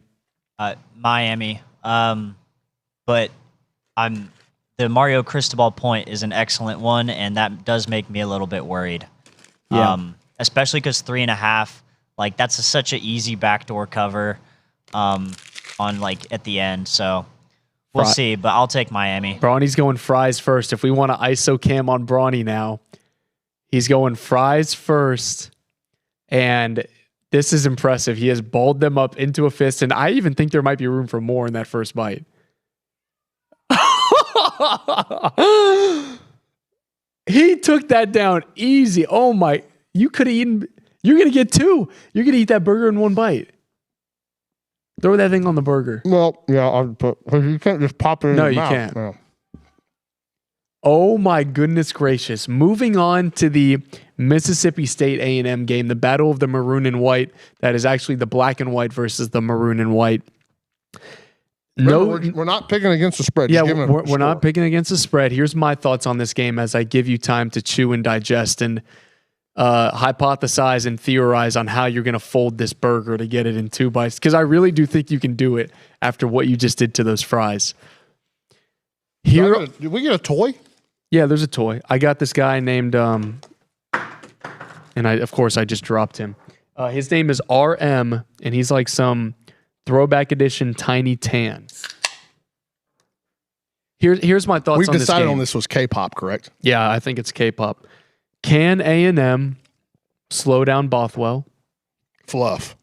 Miami. But the Mario Cristobal point is an excellent one, and that does make me a little bit worried. Yeah. Especially because 3.5, like, that's such an easy backdoor cover on, like, at the end. So we'll see, but I'll take Miami. Brauny's going fries first. If we want to ISO cam on Brauny now, he's going fries first. And this is impressive. He has balled them up into a fist, and I even think there might be room for more in that first bite. He took that down easy. Oh my. You could have eaten. You're going to get 2. You're going to eat that burger in one bite. Throw that thing on the burger. Well, yeah, you can't just pop it in your mouth. No, you can't. No. Oh my goodness gracious. Moving on to the Mississippi State A&M game, the battle of the maroon and white. That is actually the black and white versus the maroon and white. Remember, we're not picking against the spread. Yeah, we're not picking against the spread. Here's my thoughts on this game as I give you time to chew and digest and hypothesize and theorize on how you're going to fold this burger to get it in 2 bites, because I really do think you can do it after what you just did to those fries. Here, did we get a toy? Yeah, there's a toy. I got this guy named, and of course I just dropped him. His name is RM, and he's like some throwback edition Tiny Tan. Here's my thoughts on this game. We've decided on this was K-pop, correct? Yeah, I think it's K-pop. Can A&M slow down Bothwell? Fluff.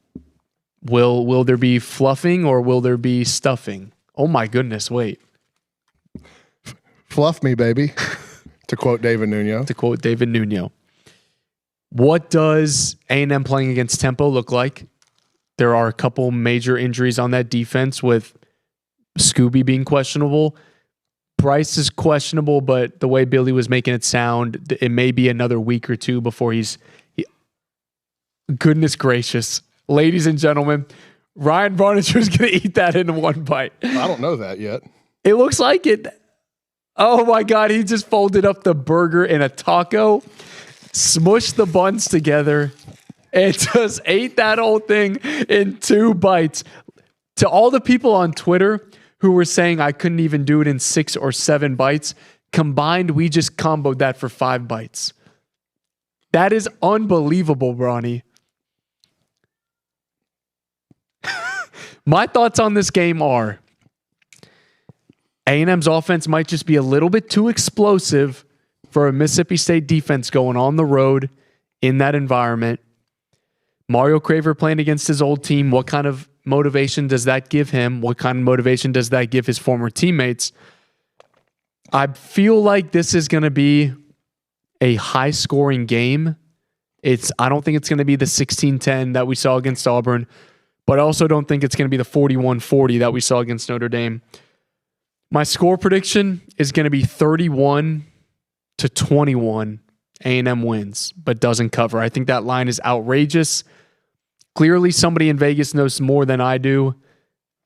Will there be fluffing or will there be stuffing? Oh my goodness, wait. Fluff me, baby. To quote David Nuno. What does A&M playing against Tempo look like? There are a couple major injuries on that defense, with Scooby being questionable. Bryce is questionable, but the way Billy was making it sound, it may be another week or 2 before goodness gracious. Ladies and gentlemen, Ryan Brauninger is going to eat that in one bite. I don't know that yet. It looks like it. Oh my God, he just folded up the burger in a taco, smushed the buns together, and just ate that whole thing in 2 bites. To all the people on Twitter who were saying I couldn't even do it in 6 or 7 bites, combined, we just comboed that for 5 bites. That is unbelievable, Brauny. My thoughts on this game are A&M's offense might just be a little bit too explosive for a Mississippi State defense going on the road in that environment. Mario Craver playing against his old team. What kind of motivation does that give him? What kind of motivation does that give his former teammates? I feel like this is going to be a high-scoring game, I don't think it's going to be the 16-10 that we saw against Auburn, but I also don't think it's going to be the 41-40 that we saw against Notre Dame. My score prediction is going to be 31-21. A&M wins, but doesn't cover. I think that line is outrageous. Clearly, somebody in Vegas knows more than I do.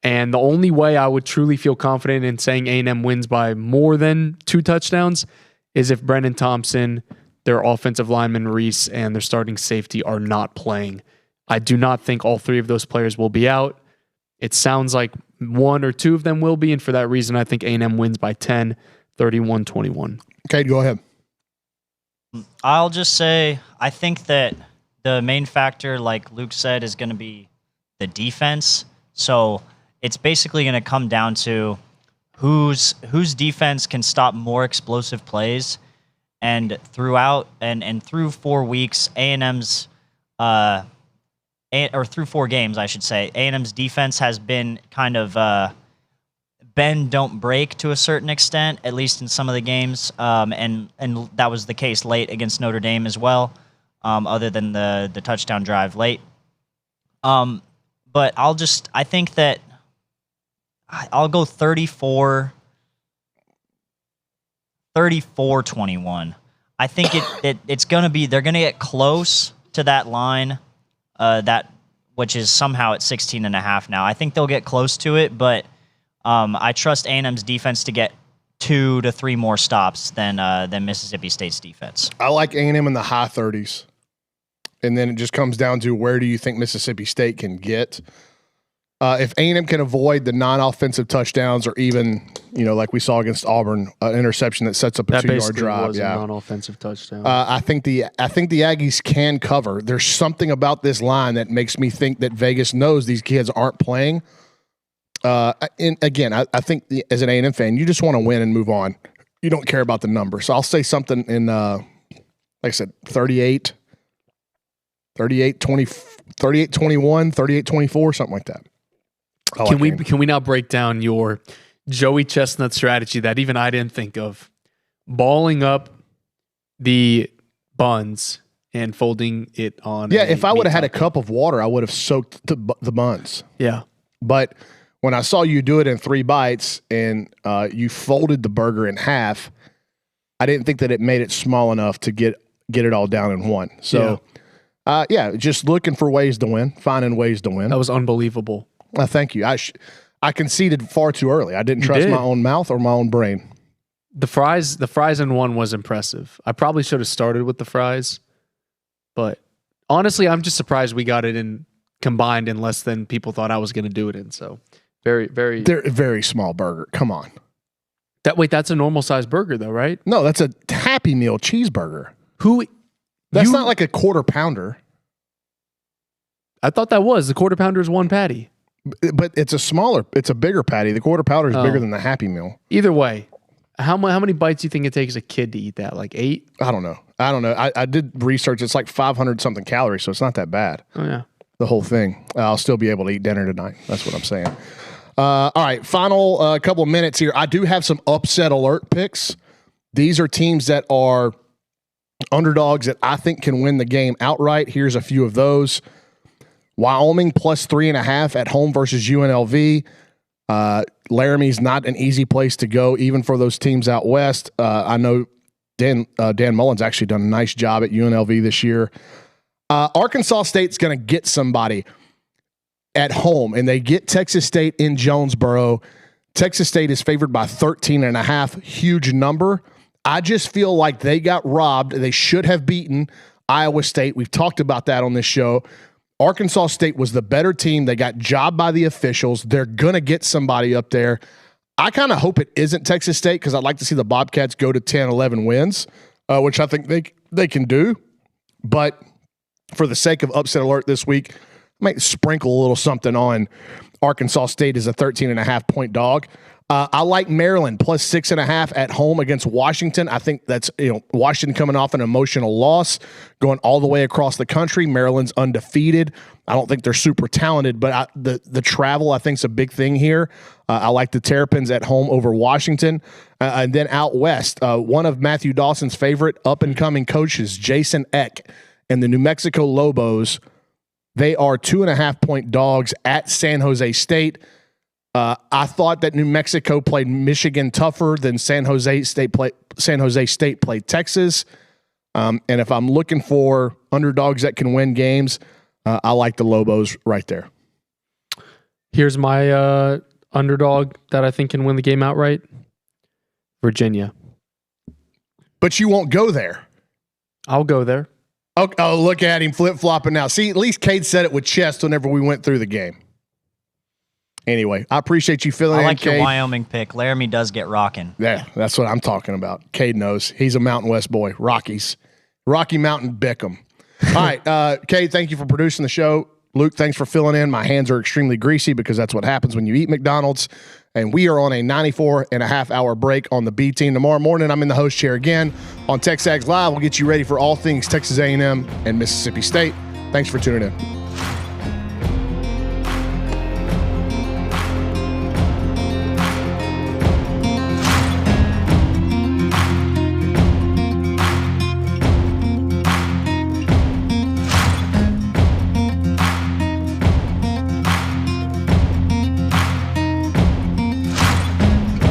And the only way I would truly feel confident in saying A&M wins by more than 2 touchdowns is if Brennan Thompson, their offensive lineman Reese, and their starting safety are not playing. I do not think all 3 of those players will be out. It sounds like 1 or 2 of them will be, and for that reason, I think A&M wins by 10, 31-21. Okay, go ahead. I'll just say I think that the main factor, like Luke said, is going to be the defense. So it's basically going to come down to whose defense can stop more explosive plays. And throughout and through 4 weeks, A&M's or through 4 games, I should say, A&M's defense has been kind of bend don't break to a certain extent, at least in some of the games, and that was the case late against Notre Dame as well, other than the touchdown drive late. But I think that I'll go 34-21. I think it's going to be, they're going to get close to that line, which is somehow at 16.5 now. I think they'll get close to it, but I trust A&M's defense to get 2 to 3 more stops than Mississippi State's defense. I like A&M in the high 30s. And then it just comes down to where do you think Mississippi State can get? If A&M can avoid the non-offensive touchdowns or even, like we saw against Auburn, an interception that sets up a 2-yard drive. Was a non-offensive touchdown. I think the Aggies can cover. There's something about this line that makes me think that Vegas knows these kids aren't playing. And again, I think as an A&M fan, you just want to win and move on. You don't care about the number. So I'll say something in, like I said, 38, 20, 38, 21, 38, 24, something like that. Can we now break down your Joey Chestnut strategy that even I didn't think of? Balling up the buns and folding it on. Yeah, if I would have had a cup of water, I would have soaked the buns. Yeah. But when I saw you do it in 3 bites and you folded the burger in half, I didn't think that it made it small enough to get it all down in one. So, just looking for ways to win, finding ways to win. That was unbelievable. Thank you. I conceded far too early. I didn't trust my own mouth or my own brain. The fries in one was impressive. I probably should have started with the fries, but honestly, I'm just surprised we got it in combined in less than people thought I was going to do it in. So very, very. They're a very small burger. Come on. That's a normal size burger though, right? No, that's a Happy Meal cheeseburger. That's not like a quarter pounder. I thought that was the quarter pounder is 1 patty. But it's a bigger patty. The quarter pounder is bigger than the Happy Meal. Either way, how many bites do you think it takes a kid to eat that? Like 8? I don't know. I did research. It's like 500 something calories, so it's not that bad. Oh yeah, the whole thing. I'll still be able to eat dinner tonight. That's what I'm saying. All right, final couple of minutes here. I do have some upset alert picks. These are teams that are underdogs that I think can win the game outright. Here's a few of those. Wyoming plus 3.5 at home versus UNLV. Laramie's not an easy place to go, even for those teams out west. I know Dan Mullen's actually done a nice job at UNLV this year. Arkansas State's going to get somebody at home, and they get Texas State in Jonesboro. Texas State is favored by 13.5, huge number. I just feel like they got robbed. They should have beaten Iowa State. We've talked about that on this show. Arkansas State was the better team. They got jobbed by the officials. They're going to get somebody up there. I kind of hope it isn't Texas State because I'd like to see the Bobcats go to 10, 11 wins, which I think they can do. But for the sake of upset alert this week, I might sprinkle a little something on Arkansas State as a 13.5 point dog. I like Maryland plus 6.5 at home against Washington. I think that's, Washington coming off an emotional loss, going all the way across the country. Maryland's undefeated. I don't think they're super talented, but the travel I think is a big thing here. I like the Terrapins at home over Washington. And then out west, one of Matthew Dawson's favorite up-and-coming coaches, Jason Eck, and the New Mexico Lobos, they are 2.5-point dogs at San Jose State. I thought that New Mexico played Michigan tougher than San Jose State played Texas. And if I'm looking for underdogs that can win games, I like the Lobos right there. Here's my underdog that I think can win the game outright. Virginia. But you won't go there. I'll go there. Oh, look at him flip-flopping now. See, at least Cade said it with chest whenever we went through the game. Anyway, I appreciate you filling in, I like your Cade. Wyoming pick. Laramie does get rocking. Yeah, that's what I'm talking about. Cade knows. He's a Mountain West boy. Rockies. Rocky Mountain Bickham. All right, Cade, thank you for producing the show. Luke, thanks for filling in. My hands are extremely greasy because that's what happens when you eat McDonald's. And we are on a 94.5-hour break on the B team. Tomorrow morning, I'm in the host chair again on TexAgs Live. We'll get you ready for all things Texas A&M and Mississippi State. Thanks for tuning in.